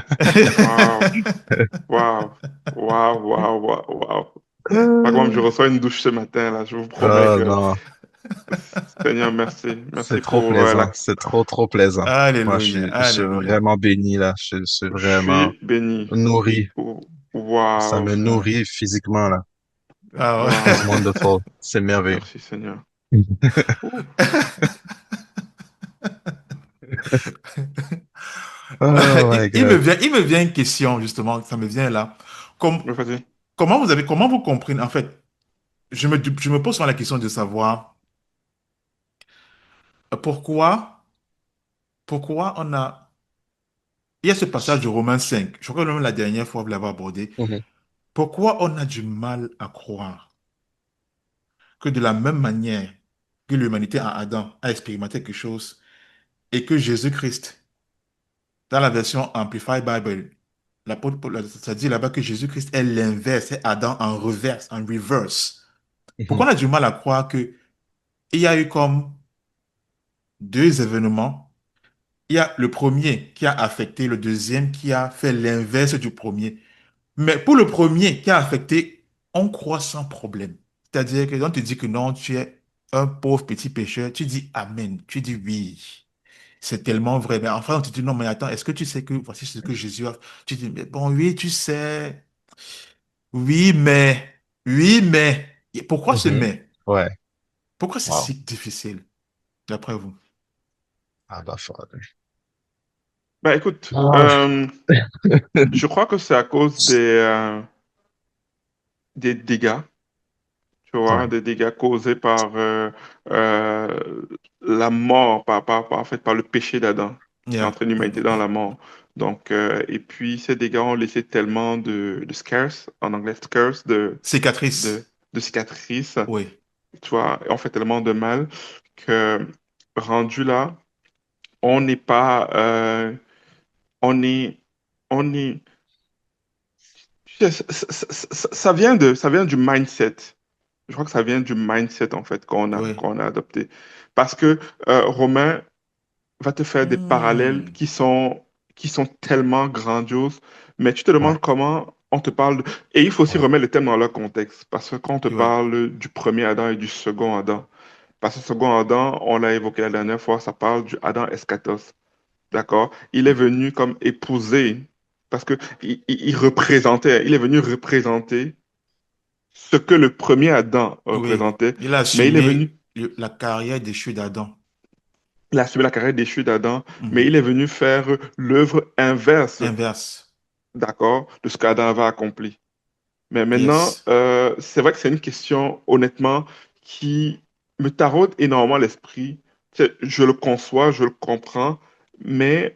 Wow. Wow. Wow. Wow. Wow. Par contre, je reçois une douche ce matin, là. Je vous promets Oh que, non, Seigneur, merci. c'est Merci trop pour plaisant. la... C'est trop, trop plaisant. Moi, Alléluia, je suis alléluia. vraiment béni là. Je suis Je vraiment suis béni. nourri. Oh, Ça wow. me Ah, nourrit physiquement là. ah It's Wow. wonderful. C'est merveilleux. Merci, Seigneur. Oh, Oh my God. il me vient une question, justement, ça me vient là. Com- mais vas-y. comment vous comprenez, en fait, je me pose souvent la question de savoir pourquoi, pourquoi il y a ce passage de Romains 5, je crois que même la dernière fois vous l'avez abordé, Mhm, pourquoi on a du mal à croire que de la même manière que l'humanité en Adam a expérimenté quelque chose et que Jésus-Christ, dans la version Amplified Bible, l'apôtre Paul, ça dit là-bas que Jésus-Christ est l'inverse, c'est Adam en reverse, en reverse. mhm, Pourquoi on a du mal à croire que il y a eu comme deux événements? Il y a le premier qui a affecté le deuxième qui a fait l'inverse du premier. Mais pour le premier qui a affecté, on croit sans problème. C'est-à-dire que quand on te dit que non, tu es un pauvre petit pécheur, tu dis Amen, tu dis oui. C'est tellement vrai. Mais enfin, on te dit non, mais attends, est-ce que tu sais que voici ce que Jésus a fait? Tu dis, mais bon, oui, tu sais. Oui, mais. Oui, mais. Et pourquoi ce mhm. mais? Ouais. Pourquoi c'est Wow. si difficile, d'après vous? Ah bah, Father. Ben, écoute, Ah. je crois que c'est à cause des dégâts, tu vois, Ouais. des dégâts causés par euh, la mort, en fait, par le péché d'Adam, qui Yeah. entraîne l'humanité dans la mort. Donc, et puis ces dégâts ont laissé tellement de scars, en anglais scars, de, Cicatrice. de cicatrices, Oui. tu vois, on fait tellement de mal que rendu là, on n'est pas, on est, on est, tu sais, ça vient du mindset. Je crois que ça vient du mindset en fait Oui. qu'on a adopté. Parce que Romain va te faire des parallèles Hmm. qui sont tellement grandioses, mais tu te Ouais. demandes comment on te parle de... Et il faut aussi Ouais. remettre les thèmes dans leur contexte, parce que quand on te Ouais. parle du premier Adam et du second Adam, parce que le second Adam, on l'a évoqué la dernière fois, ça parle du Adam eschatos, d'accord? Il est venu comme épouser, parce que il représentait, il est venu représenter ce que le premier Adam Oui. représentait, Il a mais il est venu, assumé la carrière déchue d'Adam. il a suivi la carrière déchue d'Adam, mais Mhm. il est venu faire l'œuvre inverse, Inverse. d'accord, de ce qu'Adam avait accompli. Mais maintenant, Yes. c'est vrai que c'est une question, honnêtement, qui me taraude énormément l'esprit. Tu sais, je le conçois, je le comprends, mais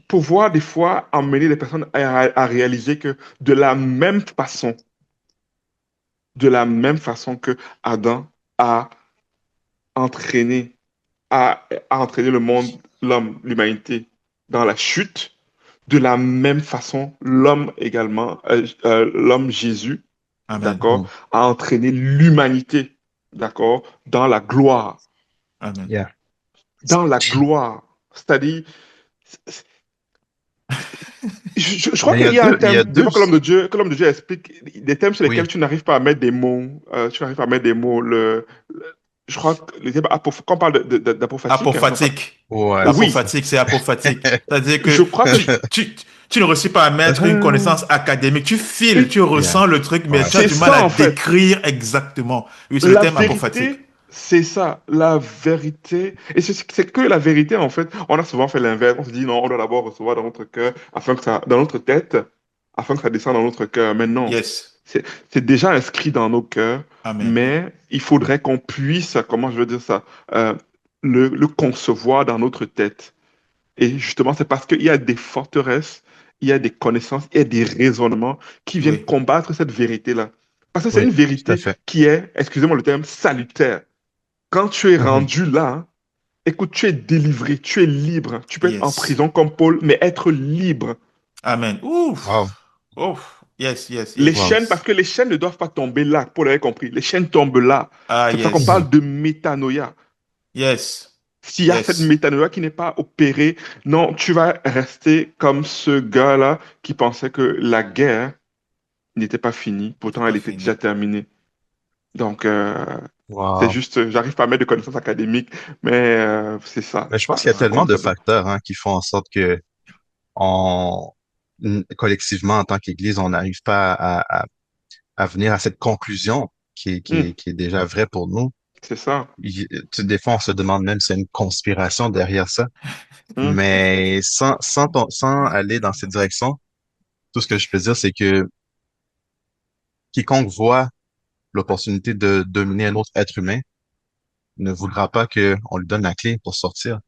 pouvoir des fois emmener les personnes à réaliser que de la même façon que Adam a entraîné a entraîné le monde, l'homme, l'humanité dans la chute. De la même façon, l'homme également, l'homme Jésus, Amen. d'accord, Mhm. a entraîné l'humanité, d'accord, dans la gloire. Amen. Yeah. Dans la gloire. C'est-à-dire, je crois Mais qu'il y a un il y a thème, des deux. fois que l'homme de Dieu explique, des thèmes sur lesquels Oui. tu n'arrives pas à mettre des mots, tu n'arrives pas à mettre des mots. Je crois que quand on parle d'apophatique, hein, non pas. Apophatique. Ouais, c'est Oui, ça. Apophatique, c'est apophatique. C'est-à-dire que je crois que tu ne réussis pas à mettre une connaissance académique. Tu files, tu Yeah. ressens le truc, mais Ouais. tu as c'est du mal ça à en fait. décrire exactement. Oui, c'est le La thème apophatique. vérité, c'est ça, la vérité. Et c'est que la vérité, en fait. On a souvent fait l'inverse. On se dit, non, on doit d'abord recevoir dans notre cœur, dans notre tête, afin que ça descende dans notre cœur. Mais non, Yes. c'est, c'est déjà inscrit dans nos cœurs, Amen. mais il faudrait qu'on puisse, comment je veux dire ça, euh, le concevoir dans notre tête. Et justement, c'est parce qu'il y a des forteresses, il y a des connaissances, il y a des raisonnements qui viennent Oui. combattre cette vérité-là. Parce que c'est Oui, une tout à vérité fait. qui est, excusez-moi le terme, salutaire. Quand tu es Mhm. rendu là, écoute, tu es délivré, tu es libre. Tu peux être en Yes. prison comme Paul, mais être libre. Amen. Wow, Ouf. Ouf. Yes, yes, Les yes, wow. chaînes, parce yes. que les chaînes ne doivent pas tomber là, Paul avait compris. Les chaînes tombent là. Ah, C'est pour ça qu'on yes. Mhm. parle de métanoïa. Yes. S'il y a cette Yes. métanoïa qui n'est pas opérée, non, tu vas rester comme ce gars-là qui pensait que la guerre n'était pas finie. N'était Pourtant, elle pas était déjà fini. terminée. Donc, c'est Wow. juste, j'arrive pas à mettre de connaissances académiques, mais c'est ça. Mais je pense qu'il y a Ce tellement de concept-là. facteurs hein, qui font en sorte que on, collectivement, en tant qu'Église, on n'arrive pas à venir à cette conclusion Hmm, qui est déjà vraie pour nous. c'est ça. Des fois, on se demande même s'il y a une conspiration derrière ça. Hmm, Mais sans aller dans cette direction, tout ce que je peux dire, c'est que quiconque voit l'opportunité de dominer un autre être humain ne voudra pas qu'on lui donne la clé pour sortir.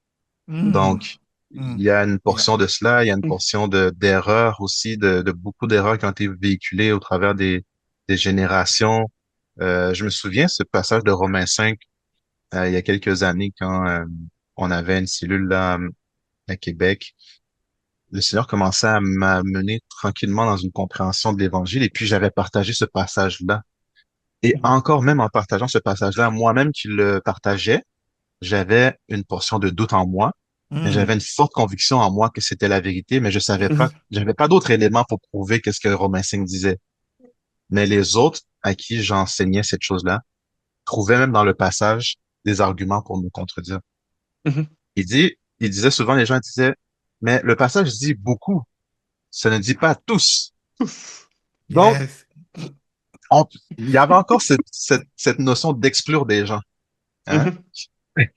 Mm. Donc, il Mm. y a une Yeah. portion de cela, il y a une hmm, portion d'erreurs aussi, de beaucoup d'erreurs qui ont été véhiculées au travers des générations. Je me souviens ce passage de Romains 5 il y a quelques années quand on avait une cellule là à Québec. Le Seigneur commençait à m'amener tranquillement dans une compréhension de l'Évangile et puis j'avais partagé ce passage-là. Et hmm, encore même en partageant ce passage-là, moi-même qui le partageais, j'avais une portion de doute en moi, mais j'avais Mm. une forte conviction en moi que c'était la vérité, mais je savais hmm, pas, j'avais pas d'autres éléments pour prouver qu'est-ce que Romain 5 disait. Mais les autres à qui j'enseignais cette chose-là trouvaient même dans le passage des arguments pour me contredire. hmm. Il disait souvent, les gens disaient, mais le passage dit beaucoup, ça ne dit pas tous. Donc, Yes. on- il y avait encore cette notion d'exclure des gens, hein. Mhm,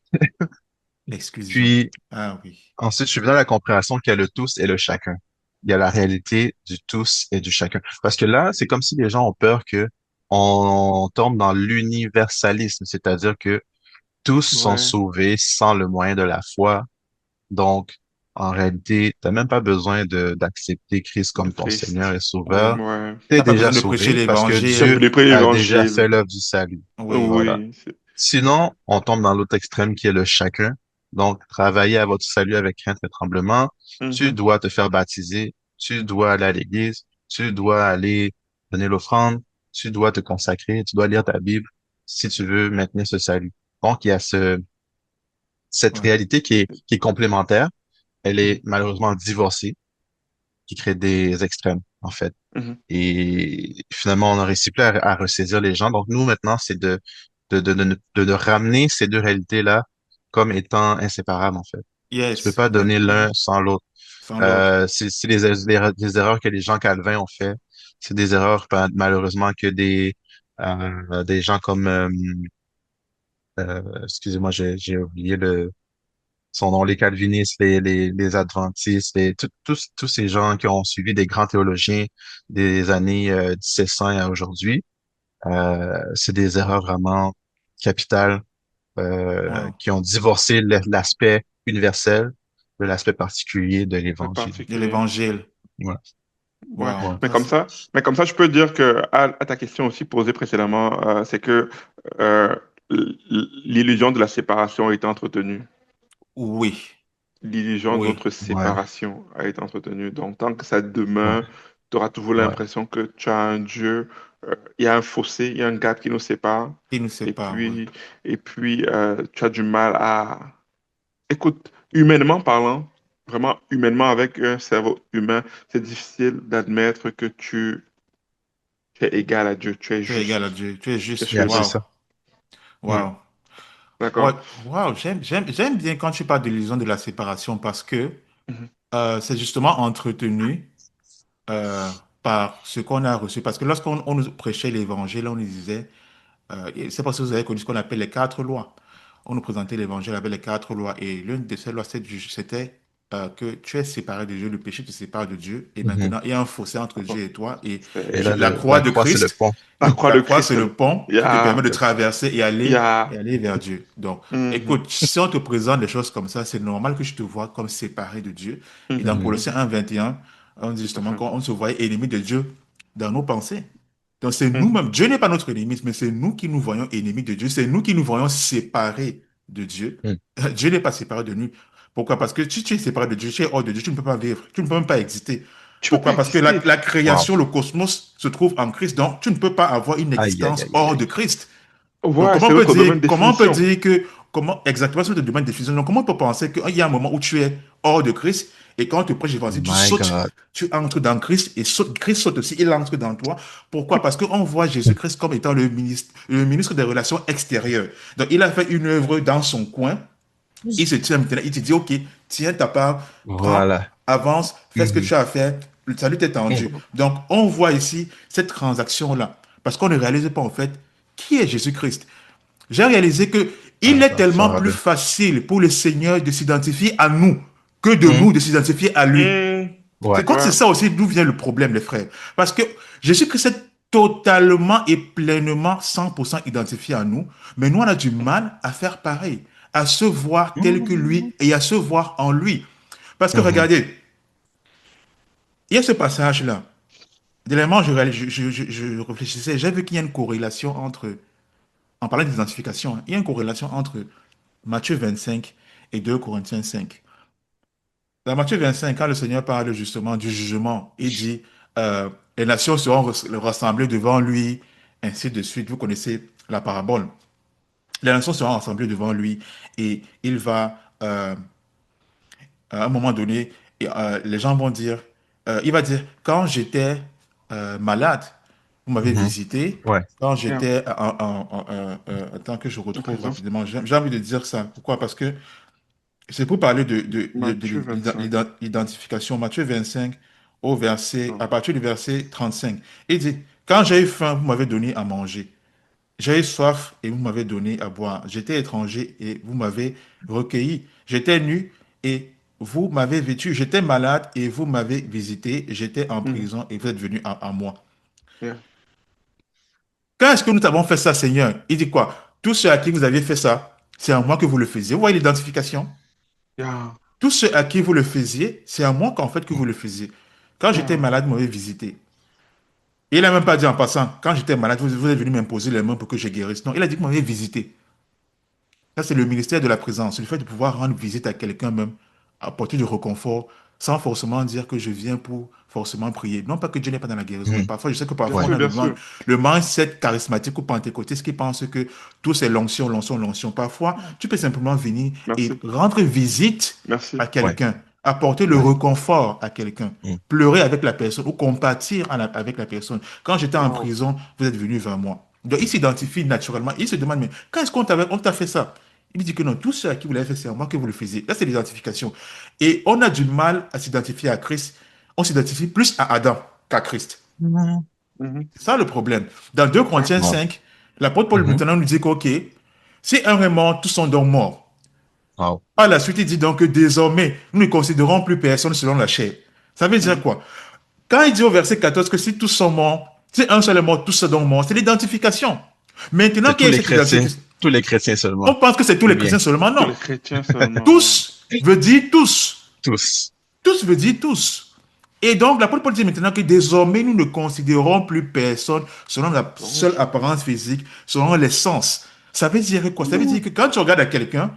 L'exclusion. Puis, Ah oui. ensuite, je suis venu à la compréhension qu'il y a le tous et le chacun. Il y a la réalité du tous et du chacun. Parce que là, c'est comme si les gens ont peur que on tombe dans l'universalisme, c'est-à-dire que tous sont ouais, sauvés sans le moyen de la foi. Donc, en réalité, t'as même pas besoin d'accepter Christ de comme ton Seigneur Christ. et Sauveur. Ouais. T'es T'as pas besoin déjà de prêcher sauvé parce que Tu as l'évangile. Dieu prêché a déjà fait l'évangile. l'œuvre du salut. Oui. Voilà. Oui. Sinon, on tombe dans l'autre extrême qui est le chacun. Donc, travailler à votre salut avec crainte et tremblement. Tu Mhm, dois te faire baptiser. Tu dois aller à l'église. Tu dois aller donner l'offrande. Tu dois te consacrer. Tu dois lire ta Bible si tu veux maintenir ce salut. Donc, il y a cette Ouais. réalité qui est complémentaire. Elle mhm, est malheureusement divorcée, qui crée des extrêmes, en fait. mhm. Et finalement, on a réussi plus à ressaisir les gens. Donc, nous, maintenant, c'est de ramener ces deux réalités-là comme étant inséparables, en fait. Tu peux Yes, pas donner exactement. l'un sans l'autre. Sans l'autre. C'est les erreurs que les gens Calvin ont fait. C'est des erreurs, malheureusement, que des gens comme, excusez-moi, j'ai oublié son nom, les calvinistes, les adventistes, tous ces gens qui ont suivi des grands théologiens des années 1700 à aujourd'hui, c'est des erreurs vraiment capitales Wow. qui ont divorcé l'aspect universel de l'aspect particulier de C'est l'Évangile. De particulier. l'évangile. Ouais, Ouais. Wow. ouais. Mais comme ça, je peux dire que à ta question aussi posée précédemment, c'est que euh, l'illusion de la séparation a été entretenue. Oui. L'illusion de Oui. notre Ouais, séparation a été entretenue. Donc, tant que ça ouais, demeure, tu auras toujours ouais. l'impression que tu as un Dieu, il y a un fossé, il y a un gap qui nous sépare. Qui nous Et sépare, oui. puis, tu as du mal à... Écoute, humainement parlant, vraiment humainement, avec un cerveau humain, c'est difficile d'admettre que tu es égal à Dieu, tu es Tu es égal à juste, Dieu. Tu es tu es juste. Yeah, c'est Wow. celui-ci. ça. Ouais. Wow. Ouais. D'accord? Wow. J'aime bien quand tu parles de l'illusion de la séparation parce que Mhm, c'est justement entretenu par ce qu'on a reçu. Parce que lorsqu'on nous prêchait l'évangile, on nous disait, C'est parce que vous avez connu ce qu'on appelle les quatre lois. On nous présentait l'évangile avec les quatre lois. Et l'une de ces lois, c'était que tu es séparé de Dieu, le péché te sépare de Dieu. Et Mhm. maintenant, il y a un fossé entre Bon, Dieu et toi. Et Et là, La croix la de croix, c'est le Christ, pont. la croix la de croix, Christ, c'est le pont il y qui te permet a, de traverser il y et a, aller vers Dieu. Donc, Mhm, écoute, si on te présente des choses comme ça, c'est normal que je te vois comme séparé de Dieu. Et dans mhm, Mhm. Colossiens 1, 21, on dit tout à justement fait. qu'on se voyait ennemi de Dieu dans nos pensées. Donc, c'est Mhm, nous-mêmes. Dieu n'est pas notre ennemi, mais c'est nous qui nous voyons ennemis de Dieu. C'est nous qui nous voyons séparés de Dieu. Mhm. Dieu n'est pas séparé de nous. Pourquoi? Parce que si tu es séparé de Dieu, tu es hors de Dieu, tu ne peux pas vivre, tu ne peux même pas exister. tu peux pas Pourquoi? Parce que exister. la Wow. création, le cosmos se trouve en Christ. Donc, tu ne peux pas avoir une Aïe, aïe, existence aïe, aïe, hors de aïe. Christ. Donc, Ouais, c'est notre domaine de comment on peut définition. dire que, comment, exactement, c'est le domaine de définition. Donc, comment on peut penser qu'il y a un moment où tu es hors de Christ et quand on te prêche l'évangile, tu My sautes, God. tu entres dans Christ et Christ saute aussi, il entre dans toi. Pourquoi? Parce qu'on voit Jésus-Christ comme étant le ministre des Relations extérieures. Donc, il a fait une œuvre dans son coin. Il se tient maintenant, il te dit, OK, tiens ta part, prends, Voilà. avance, fais ce que Mhm. tu as à faire, le salut t'est tendu. Mhm. Donc, on voit ici cette transaction-là, parce qu'on ne réalise pas en fait qui est Jésus-Christ. J'ai réalisé que My il est God, tellement plus Father. facile pour le Seigneur de s'identifier à nous que de Mhm. nous de s'identifier à lui. Mhm, C'est Ouais. quand c'est ouais. ça aussi d'où vient le problème, les frères. Parce que Jésus-Christ est totalement et pleinement 100% identifié à nous, mais nous, on a du mal à faire pareil, à se voir tel que lui Mhm. et à se voir en lui. Parce que Mhm. regardez, il y a ce passage-là. Dernièrement, je réfléchissais, j'ai vu qu'il y a une corrélation entre, en parlant d'identification, il y a une corrélation entre Matthieu 25 et 2 Corinthiens 5. Dans Matthieu 25, quand le Seigneur parle justement du jugement, il dit, les nations seront rassemblées devant lui, ainsi de suite. Vous connaissez la parabole. Les nations seront rassemblées devant lui et il va, à un moment donné, les gens vont dire, il va dire, quand j'étais malade, vous m'avez Mhm. visité. Ouais. Quand Yeah. j'étais, attends que je En retrouve prison. rapidement, j'ai envie de dire ça. Pourquoi? Parce que c'est pour parler de Matthieu 25. l'identification. Matthieu 25, Ah, à partir du verset 35. Il dit, quand j'ai eu faim, vous m'avez donné à manger. J'ai eu soif et vous m'avez donné à boire. J'étais étranger et vous m'avez recueilli. J'étais nu et vous m'avez vêtu. J'étais malade et vous m'avez visité. J'étais en mhm, prison et vous êtes venu à moi. yeah. Quand est-ce que nous avons fait ça, Seigneur? Il dit quoi? Tous ceux à qui vous aviez fait ça, c'est à moi que vous le faisiez. Vous voyez l'identification? Yeah. Tous ceux à qui vous le faisiez, c'est à moi qu'en fait que vous le faisiez. Quand j'étais Yeah. malade, vous m'avez visité. Il n'a même pas dit en passant, quand j'étais malade, vous êtes venu m'imposer les mains pour que je guérisse. Non, il a dit que vous m'avez visité. Ça, c'est le ministère de la présence. Le fait de pouvoir rendre visite à quelqu'un même, apporter du réconfort, sans forcément dire que je viens pour forcément prier. Non pas que Dieu n'est pas dans la guérison, mais Mhm. parfois, je sais que Bien parfois Ouais. on sûr, a bien sûr. le mindset charismatique ou pentecôtiste qui pense que tout c'est l'onction, l'onction, l'onction. Parfois, tu peux simplement venir et Merci. rendre visite à Merci. Ouais. quelqu'un, apporter le Ouais. réconfort à quelqu'un, Mhm. pleurer avec la personne ou compatir avec la personne. Quand j'étais en Wow. prison, vous êtes venu vers moi. Donc, il s'identifie naturellement. Il se demande, mais quand est-ce on t'a fait ça? Il dit que non, tout ce à qui vous l'avez fait, c'est à moi que vous le faisiez. Là, c'est l'identification. Et on a du mal à s'identifier à Christ. On s'identifie plus à Adam qu'à Christ. Mhm. Mhm, C'est ça le problème. Dans 2 ouais. Corinthiens Wow. 5, l'apôtre Paul Mhm. maintenant nous dit que, OK, si un est mort, tous sont donc morts. Wow. Par la suite, il dit donc que désormais, nous ne considérons plus personne selon la chair. Ça veut dire Mhm. quoi? Quand il dit au verset 14 que si tous sont morts, si un seul est mort, tous sont donc morts, c'est l'identification. Maintenant C'est qu'il y a cette identification, tous les chrétiens on seulement. pense que c'est tous Ou les bien chrétiens seulement. Tous Non. les chrétiens seulement. Tous veut dire tous. tous. Tous veut dire tous. Et donc, l'apôtre Paul dit maintenant que désormais, nous ne considérons plus personne selon la seule Orange. apparence physique, selon les sens. Ça veut dire quoi? Ça veut dire que quand tu regardes à quelqu'un,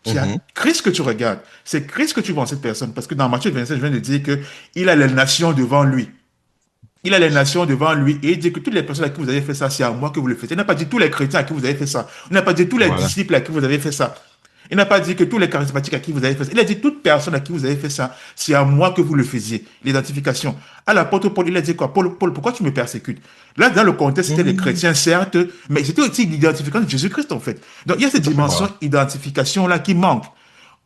c'est à Mhm. Christ que tu regardes. C'est Christ que tu vois en cette personne. Parce que dans Matthieu 27, je viens de dire qu'il a les nations devant lui. Il a les nations devant lui et il dit que toutes les personnes à qui vous avez fait ça, c'est à moi que vous le faites. Il n'a pas dit tous les chrétiens à qui vous avez fait ça. Il n'a pas dit tous les Voilà. disciples à qui vous avez fait ça. Il n'a pas dit que tous les charismatiques à qui vous avez fait ça. Il a dit toute personne à qui vous avez fait ça, c'est à moi que vous le faisiez. L'identification. À l'apôtre Paul, il a dit quoi? Paul, pourquoi tu me persécutes? Là, dans le contexte, c'était les Mhm. chrétiens, certes, mais c'était aussi l'identification de Jésus-Christ, en fait. Donc, il y a cette Tout à fait. dimension Wow. identification-là qui manque.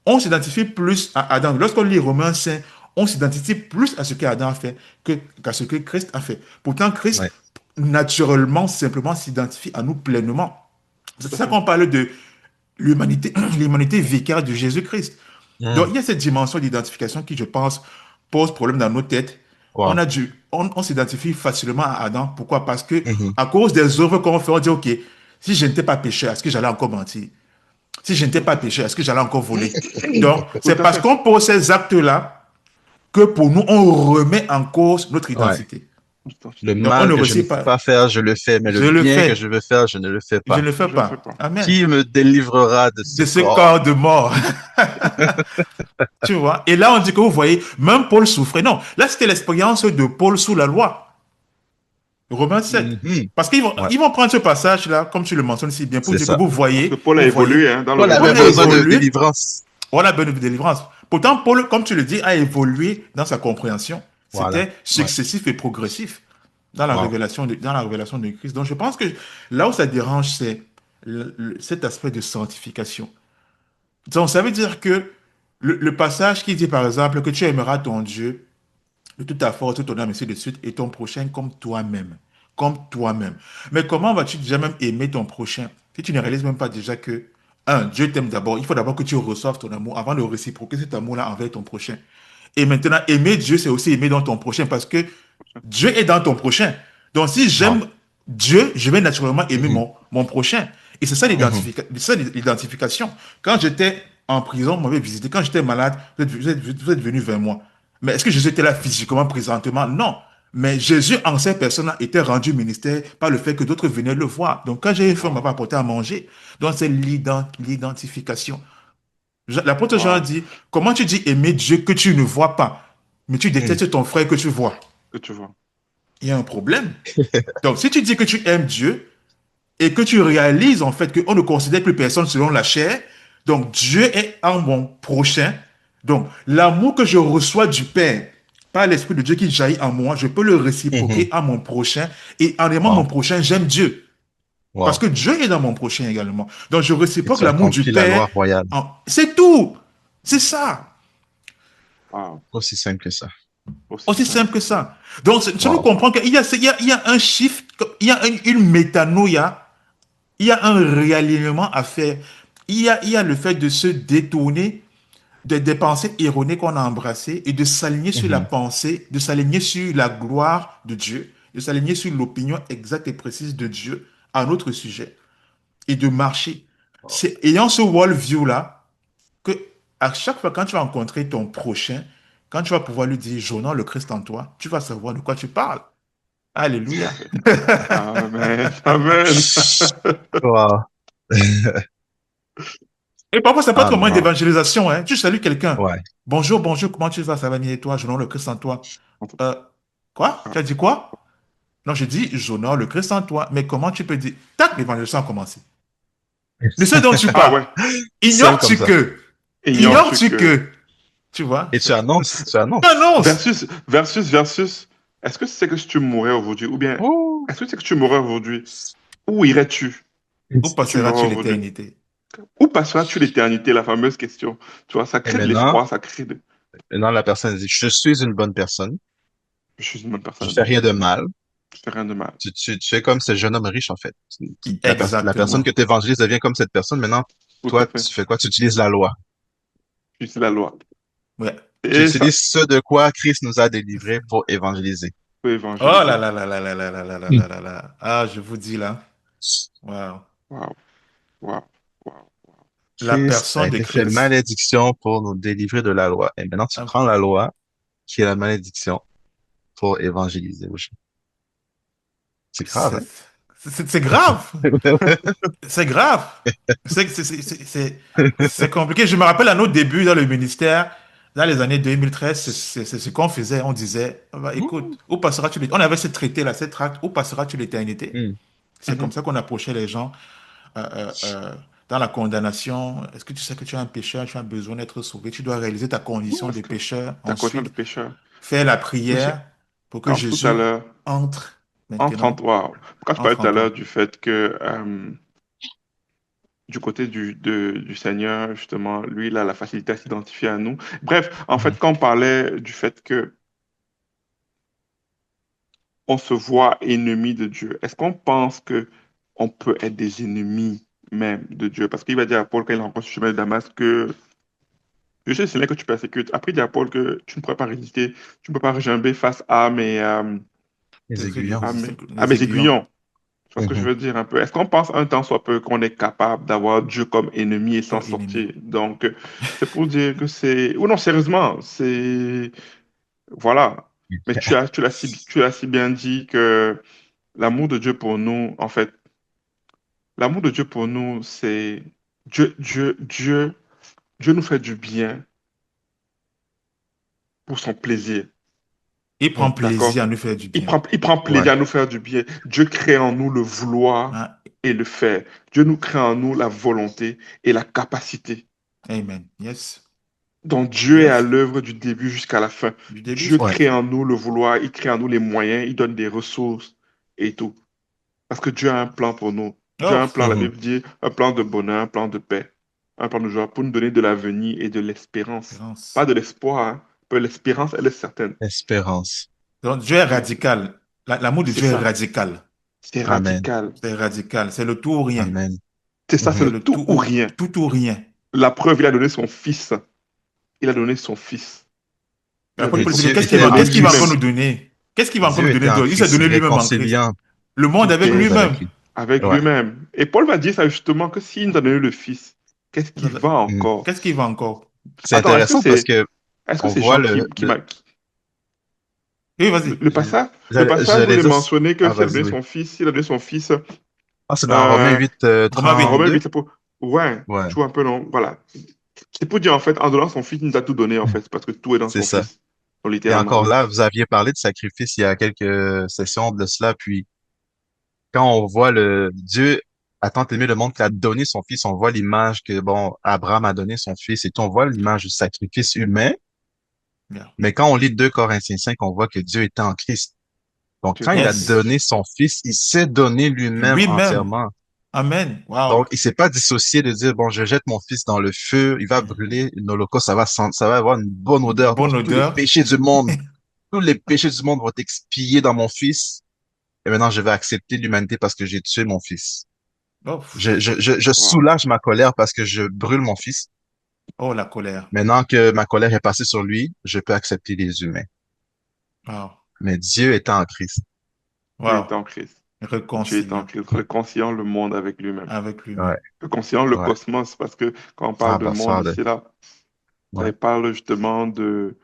On s'identifie plus à Adam. Lorsqu'on lit Romains 5, on s'identifie plus à ce qu'Adam a fait qu'à ce que Christ a fait. Pourtant, Christ, Ouais. naturellement, simplement s'identifie à nous pleinement. C'est Tout à ça fait. qu'on parle de l'humanité, l'humanité vicaire de Jésus-Christ. Donc, Hmm. il y a cette dimension d'identification qui, je pense, pose problème dans nos têtes. Wow. On s'identifie facilement à Adam. Pourquoi? Parce que, Mhm. à cause des œuvres qu'on fait, on dit, OK, si je n'étais pas pécheur, est-ce que j'allais encore mentir? Si je n'étais Tout pas à fait. pécheur, est-ce que j'allais encore voler? Donc, Tout c'est à parce fait. qu'on pose ces actes-là que pour nous, on remet en cause notre Ouais. identité. Tout à fait. Le Donc, on mal ne que je ne réussit veux pas. pas faire, je le fais, mais le Je le bien que je fais. veux faire, je ne le fais Je pas. ne le fais Je ne le fais pas. pas. Amen. Qui me délivrera de ce De ce corps? corps de mort. Tu vois? Et là, on dit que vous voyez, même Paul souffrait. Non, là, c'était l'expérience de Paul sous la loi. Romains 7. Mhm. Parce qu'ils vont, Ouais, ils vont prendre ce passage-là, comme tu le mentionnes si bien, pour c'est dire que ça. Parce que Paul a vous voyez, évolué hein, dans le Paul Paul avait a révérend. besoin de évolué, délivrance. voilà, bonne délivrance. Pourtant, Paul, comme tu le dis, a évolué dans sa compréhension. Voilà. C'était Ouais. successif et progressif Wow. dans la révélation de Christ. Donc, je pense que là où ça dérange, c'est cet aspect de sanctification. Donc, ça veut dire que le passage qui dit, par exemple, que tu aimeras ton Dieu de toute ta force, toute ton âme, ainsi de suite, et ton prochain comme toi-même. Comme toi-même. Mais comment vas-tu déjà même aimer ton prochain si tu ne réalises même pas déjà que, un, Dieu t'aime d'abord. Il faut d'abord que tu reçoives ton amour avant de réciproquer cet amour-là envers ton prochain. Et maintenant, aimer Dieu, c'est aussi aimer dans ton prochain parce que Dieu est dans ton prochain. Donc, si Wow. j'aime Dieu, je vais naturellement aimer Mhm. mon prochain. Et c'est ça Mhm. l'identification. Quand j'étais en prison, on m'avait visité. Quand j'étais malade, vous êtes venu vers moi. Mais est-ce que Jésus était là physiquement, présentement? Non. Mais Jésus, en ces personnes-là, était rendu ministère par le fait que d'autres venaient le voir. Donc, quand j'ai faim, on Wow. m'avait apporté à manger. Donc, c'est l'identification. L'apôtre Jean Wow. dit, comment tu dis aimer Dieu que tu ne vois pas, mais tu Mhm. détestes ton frère que tu vois? Que tu vois. Il y a un problème. Donc, si tu dis que tu aimes Dieu et que tu réalises en fait qu'on ne considère plus personne selon la chair, donc Dieu est en mon prochain. Donc, l'amour que je reçois du Père par l'Esprit de Dieu qui jaillit en moi, je peux le réciproquer Mhm. à mon prochain. Et en aimant mon Wow. prochain, j'aime Dieu. Parce Wow. que Dieu est dans mon prochain également. Donc, je Et réciproque tu l'amour du accomplis la Père. loi royale. C'est tout. C'est ça. Wow. Aussi simple que ça. Aussi Aussi simple simple que que ça. ça. Donc, ça nous Wow. comprend qu'il y a un shift, il y a une métanoïa, il y a un réalignement à faire. Il y a le fait de se détourner des pensées erronées qu'on a embrassées et de s'aligner sur la Mhm. pensée, de s'aligner sur la gloire de Dieu, de s'aligner sur l'opinion exacte et précise de Dieu à notre sujet et de marcher. Wow. C'est ayant ce worldview-là que à chaque fois quand tu vas rencontrer ton prochain, quand tu vas pouvoir lui dire, Jonah, le Christ en toi, tu vas savoir de quoi tu parles. Tout à Alléluia. fait. Amen. Amen. Wow. Et parfois, ça peut être un moyen Amen. Wow. d'évangélisation. Hein. Tu salues quelqu'un. Ouais. Bonjour, bonjour, comment tu vas? Ça va bien et toi? Jonah, le Christ en toi. Euh, quoi? Tu as dit quoi? Non, je dis, Jonah, le Christ en toi. Mais comment tu peux dire? Tac, l'évangélisation a commencé. De ce dont tu Ah parles. ouais. Simple comme Ignores-tu ça. que? Ignores-tu Ignores-tu que que? Tu vois? Et tu annonces, tu annonces. Annonce! versus, est-ce que c'est que si tu mourrais aujourd'hui, ou bien Ouh. est-ce que c'est que tu mourrais aujourd'hui, où irais-tu Où si tu mourais passeras-tu aujourd'hui? l'éternité? Où passeras-tu l'éternité, la fameuse question? Tu vois, ça Et crée de maintenant, l'espoir, ça crée de... maintenant, la personne dit, je suis une bonne personne. Je suis une bonne Je fais personne, rien de mal. je fais rien de mal. Tu es comme ce jeune homme riche, en fait. La personne Exactement. que tu évangélises devient comme cette personne. Maintenant, Tout à toi, fait. tu fais quoi? Tu utilises la loi. C'est la loi. Ouais. Tu Et ça utilises ce de quoi Christ nous a délivrés pour évangéliser. peut Oh là évangéliser. là là là là là là là là Hmm. là là là. Ah, je vous dis là. Wow. Waouh, waouh, waouh. La Christ a personne de été fait Christ. malédiction pour nous délivrer de la loi. Et maintenant, tu Hein, prends la loi, qui est la malédiction, pour évangéliser aux gens. C'est grave, C'est hein? c'est grave. C'est grave. C'est compliqué. Je me rappelle à nos débuts dans le ministère, dans les années 2013, c'est ce qu'on faisait. On disait, ah bah, écoute, Ouh. où passeras-tu l'éternité? On avait ce traité-là, cette tract, où passeras-tu l'éternité? Hmm. C'est comme Mhm. ça qu'on approchait les gens euh, euh, euh, dans la condamnation. Est-ce que tu sais que tu es un pécheur, tu as besoin d'être sauvé, tu dois réaliser ta condition Parce de que pécheur. ta conscience de Ensuite, pécheur. faire la Monsieur, prière pour que quand tout à Jésus l'heure, entre entre en maintenant, toi, quand je parlais entre tout en à l'heure toi. du fait que du côté du Seigneur, justement, lui, il a la facilité à s'identifier à nous. Bref, en Mhm. fait, quand on parlait du fait que on se voit ennemi de Dieu, est-ce qu'on pense que on peut être des ennemis même de Dieu? Parce qu'il va dire à Paul quand il rencontre sur le chemin de Damas que je sais, c'est là que tu persécutes. Après, il dit à Paul que tu ne pourrais pas résister, tu ne peux pas regimber face Les aiguillons. à Les mes aiguillons. aiguillons. Tu vois ce que je Mhm. veux dire un peu? Est-ce qu'on pense un temps soit peu qu'on est capable d'avoir Dieu comme ennemi et s'en Comme ennemi. sortir? Donc, c'est pour dire que c'est... Ou non, sérieusement, c'est... Voilà. Mais tu l'as si bien dit que l'amour de Dieu pour nous, en fait, l'amour de Dieu pour nous, c'est... Dieu nous fait du bien pour son plaisir. Il prend Mhm. plaisir D'accord? à nous faire du bien. Il prend Ouais. plaisir à nous faire du bien. Dieu crée en nous le vouloir Hein? et le faire. Dieu nous crée en nous la volonté et la capacité. Amen. Yes. Donc Dieu est à Yes. l'œuvre du début jusqu'à la fin. Du début Dieu jusqu'à Ouais. la crée fin. en nous le vouloir, il crée en nous les moyens, il donne des ressources et tout. Parce que Dieu a un plan pour nous. Dieu a Oh, un plan, la Mhm. Bible dit, un plan de bonheur, un plan de paix, un plan de joie pour nous donner de l'avenir et de l'espérance. Pas espérance. de l'espoir, hein. Peu l'espérance, elle est certaine. Espérance. Donc, Dieu est radical. L'amour de C'est Dieu est ça. radical. C'est Amen. radical. C'est radical. C'est le tout ou rien. Amen. C'est ça, c'est Mhm. C'est le le tout ou rien. tout ou rien. La preuve, il a donné son fils. Il a donné son fils. Il a L'apôtre donné Et Paul son dit, mais Dieu fils. était en qu'est-ce qu'il va encore Christ. nous donner? Qu'est-ce qu'il va encore Dieu nous était donner en d'autre? Il s'est Christ, donné lui-même en Christ. réconciliant Le monde toutes avec Ok. choses avec lui-même. lui. Avec Ouais. lui-même. Et Paul va dire ça justement que s'il nous a donné le fils, qu'est-ce qui va Mhm. encore? Qu'est-ce qu'il va encore? C'est Attends, intéressant parce que est-ce que on c'est voit Jean Oui, vas-y. le passage où il j'allais est dire, mentionné que ah, s'il a vas-y, donné oui. son fil, s'il a donné son fils, Ah, c'est dans Romains euh, 8, Romain en 8. Romains 32. 8, c'est pour, ouais, Ouais, tu vois un peu, non, voilà. C'est pour dire, en fait, en donnant son fils, il nous a tout donné, en fait, parce que tout est dans c'est son ça. fils, donc, Et littéralement. encore là, vous aviez parlé de sacrifice il y a quelques sessions de cela, puis quand on voit le Dieu a tant aimé le monde qu'il a donné son fils, on voit l'image que, bon, Abraham a donné son fils et tout, on voit l'image du sacrifice humain, Bien. mais quand on lit 2 Corinthiens 5, on voit que Dieu était en Christ. Donc, Dieu quand est il en a Christ. Yes. donné son fils, il s'est donné lui-même Lui-même. entièrement. Amen. Donc, Wow. il s'est pas dissocié de dire, bon, je jette mon fils dans le feu, il va brûler, une holocauste, ça va avoir une bonne odeur. Bonne Tous les odeur. péchés du monde, tous les péchés du monde vont être expiés dans mon fils. Et maintenant, je vais accepter l'humanité parce que j'ai tué mon fils. Oh, Je Wow. soulage ma colère parce que je brûle mon fils. oh, la colère. Maintenant que ma colère est passée sur lui, je peux accepter les humains. Wow. Mais Dieu est en Christ. Dieu est Wow. en Christ. Dieu est en Réconciliant Christ, réconciliant le monde avec lui-même. avec lui-même. Ouais, Réconciliant le ouais. cosmos, parce que quand on parle de Abba, monde Father. ici, là, ça Ouais. parle justement de...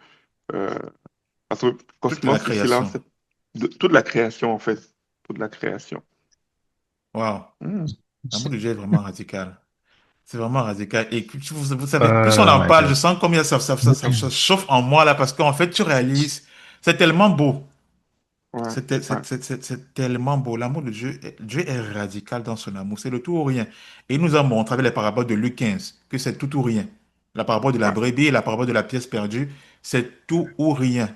euh, parce que Toute la cosmos ici, là, création. c'est toute la création, en fait. Toute la création. Wow. Hmm. L'amour de Dieu est vraiment radical. C'est vraiment radical. Et vous savez, plus on Oh en my parle, je God. sens combien ça chauffe en moi là, parce qu'en fait, tu réalises, c'est tellement beau. Ouais, ouais. C'est tellement beau. L'amour de Dieu, Dieu est radical dans son amour. C'est le tout ou rien. Et il nous a montré avec les paraboles de Luc 15 que c'est tout ou rien. La parabole de la Ouais. brebis et la parabole de la pièce perdue, c'est tout ou rien.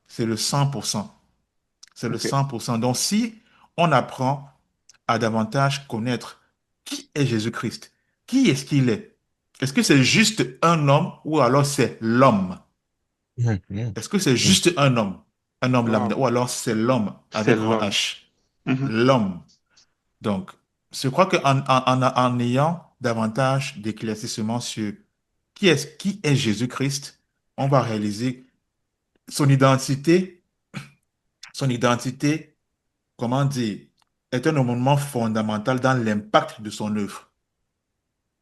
C'est le 100%. C'est le OK. 100%. Donc, si on apprend à davantage connaître qui est Jésus-Christ, qui est-ce qu'il est? Est-ce que c'est juste un homme ou alors c'est l'homme? Mhm, mhm, Est-ce que c'est mhm. juste un homme lambda, Wow. ou alors c'est l'homme C'est avec grand l'homme. H, Mhm. l'homme. Donc, je crois qu'en ayant davantage d'éclaircissement sur qui est Jésus-Christ, on va réaliser son identité, son identité, comment dire, est un élément fondamental dans l'impact de son œuvre.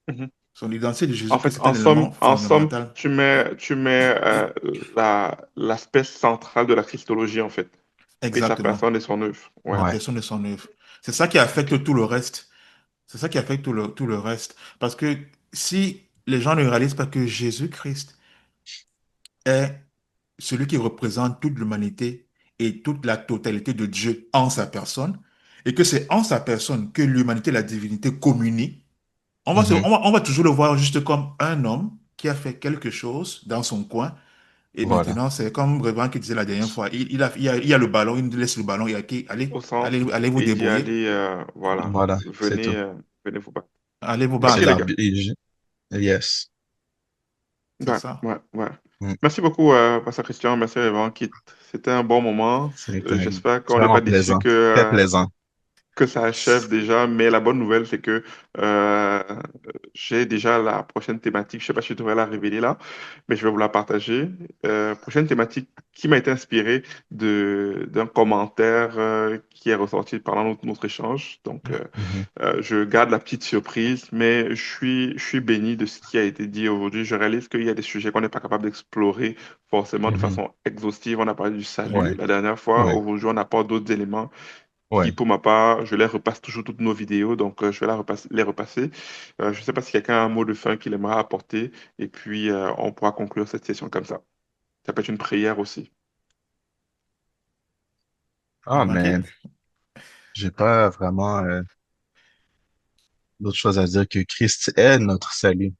Mhm. Son identité de En fait, Jésus-Christ est un élément en somme, fondamental. tu mets l'aspect central de la Christologie, en fait. Et sa Exactement. personne et son œuvre. Ouais. La Ouais. personne de son œuvre. C'est ça qui affecte OK. tout le reste. C'est ça qui affecte tout le reste. Parce que si les gens ne réalisent pas que Jésus-Christ est celui qui représente toute l'humanité et toute la totalité de Dieu en sa personne, et que c'est en sa personne que l'humanité et la divinité communient, Mhm. on va toujours le voir juste comme un homme qui a fait quelque chose dans son coin. Et Voilà. maintenant, c'est comme Révan qui disait la dernière fois, il a le ballon, il nous laisse le ballon, il a qui, Au centre. allez vous Et il dit, débrouiller, allez, voilà, Voilà. C'est tout. venez vous battre. allez vous Et c'est OK, les battre. gars. l'arbitre. Yes. C'est Ouais, ça. ouais, ouais. Mm. Merci beaucoup, Pasteur Christian. Merci, Révérend Kit. C'était un bon moment. C'était J'espère qu'on n'est vraiment pas déçu plaisant, très plaisant. que ça achève déjà, mais la bonne nouvelle, c'est que euh, j'ai déjà la prochaine thématique. Je sais pas si je devrais la révéler là, mais je vais vous la partager. Prochaine thématique qui m'a été inspirée d'un commentaire qui est ressorti pendant notre échange. Donc, Mhm, je garde la petite surprise, mais je suis béni de ce qui a été dit aujourd'hui. Je réalise qu'il y a des sujets qu'on n'est pas capable d'explorer forcément de mhm. façon exhaustive. On a parlé du salut Ouais, la dernière fois. ouais, Aujourd'hui, on apporte d'autres éléments qui, ouais. pour ma part, je les repasse toujours toutes nos vidéos, donc je vais les repasser. Je ne sais pas si quelqu'un a un mot de fin qu'il aimerait apporter, et puis on pourra conclure cette session comme ça. Ça peut être une prière aussi. Ah, Avant mais quitte. j'ai pas vraiment d'autre chose à dire que Christ est notre salut.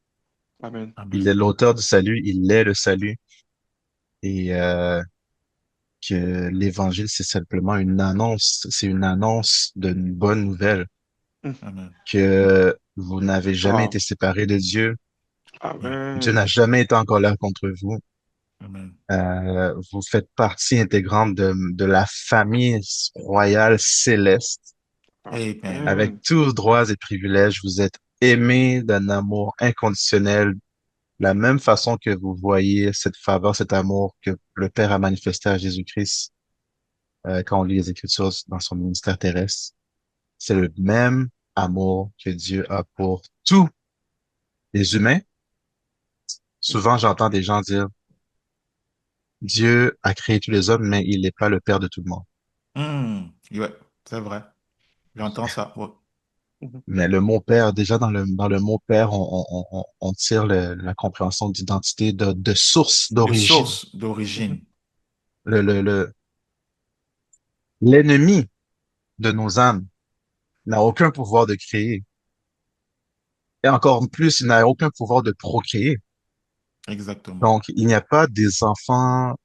Amen. Il est Amen. l'auteur du salut, il est le salut. Et que l'évangile, c'est simplement une annonce, c'est une annonce d'une bonne nouvelle, Mm. Amen. que vous n'avez jamais Wow. été séparés de Dieu. Dieu n'a Amen. jamais été en colère contre vous. Amen. Vous faites partie intégrante de la famille royale céleste. Amen. Avec Amen. tous droits et privilèges, vous êtes aimés d'un amour inconditionnel, la même façon que vous voyez cette faveur, cet amour que le Père a manifesté à Jésus-Christ quand on lit les Écritures dans son ministère terrestre. C'est le même amour que Dieu a pour tous les humains. Souvent, j'entends des gens dire, Dieu a créé tous les hommes, mais il n'est pas le Père de tout le monde. Ouais, c'est vrai. J'entends ça. Ouais. Mhm. Mais le mot Père, déjà dans le mot Père, on tire la compréhension d'identité, de source, De d'origine. source, d'origine. Le, le, le, l'ennemi de nos âmes n'a aucun pouvoir de créer. Et encore plus, il n'a aucun pouvoir de procréer. Exactement. Donc, il n'y a pas des enfants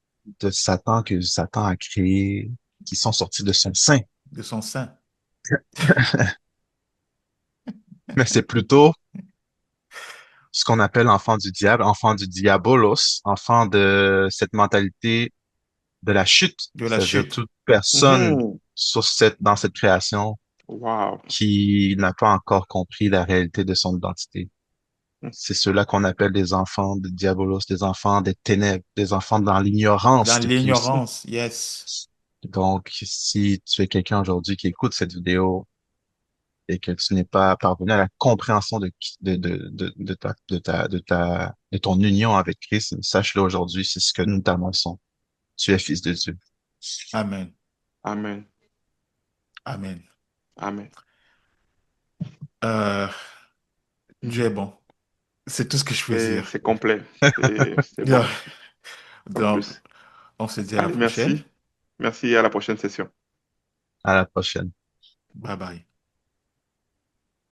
de Satan que Satan a créés qui sont sortis de son sein, De son sein. mais c'est plutôt ce qu'on appelle enfant du diable, enfant du diabolos, enfant de cette mentalité de la chute, De la c'est-à-dire chute. toute personne Mhm. dans cette création Wow. qui n'a pas encore compris la réalité de son identité. C'est ceux-là qu'on appelle des enfants de diabolos, des enfants des ténèbres, des enfants dans l'ignorance Dans de Christ. l'ignorance. Yes. Donc, si tu es quelqu'un aujourd'hui qui écoute cette vidéo et que tu n'es pas parvenu à la compréhension de ton union avec Christ, sache-le aujourd'hui, c'est ce que nous t'annonçons. Tu es fils de Dieu. Amen. Amen. Amen. Amen. Euh, Dieu est Mhm. bon. C'est tout ce que je peux dire. C'est complet. C'est Yeah. bon, en Donc, plus. on se dit à la Allez, prochaine. merci. Merci, à la prochaine session. À la prochaine. Bye bye.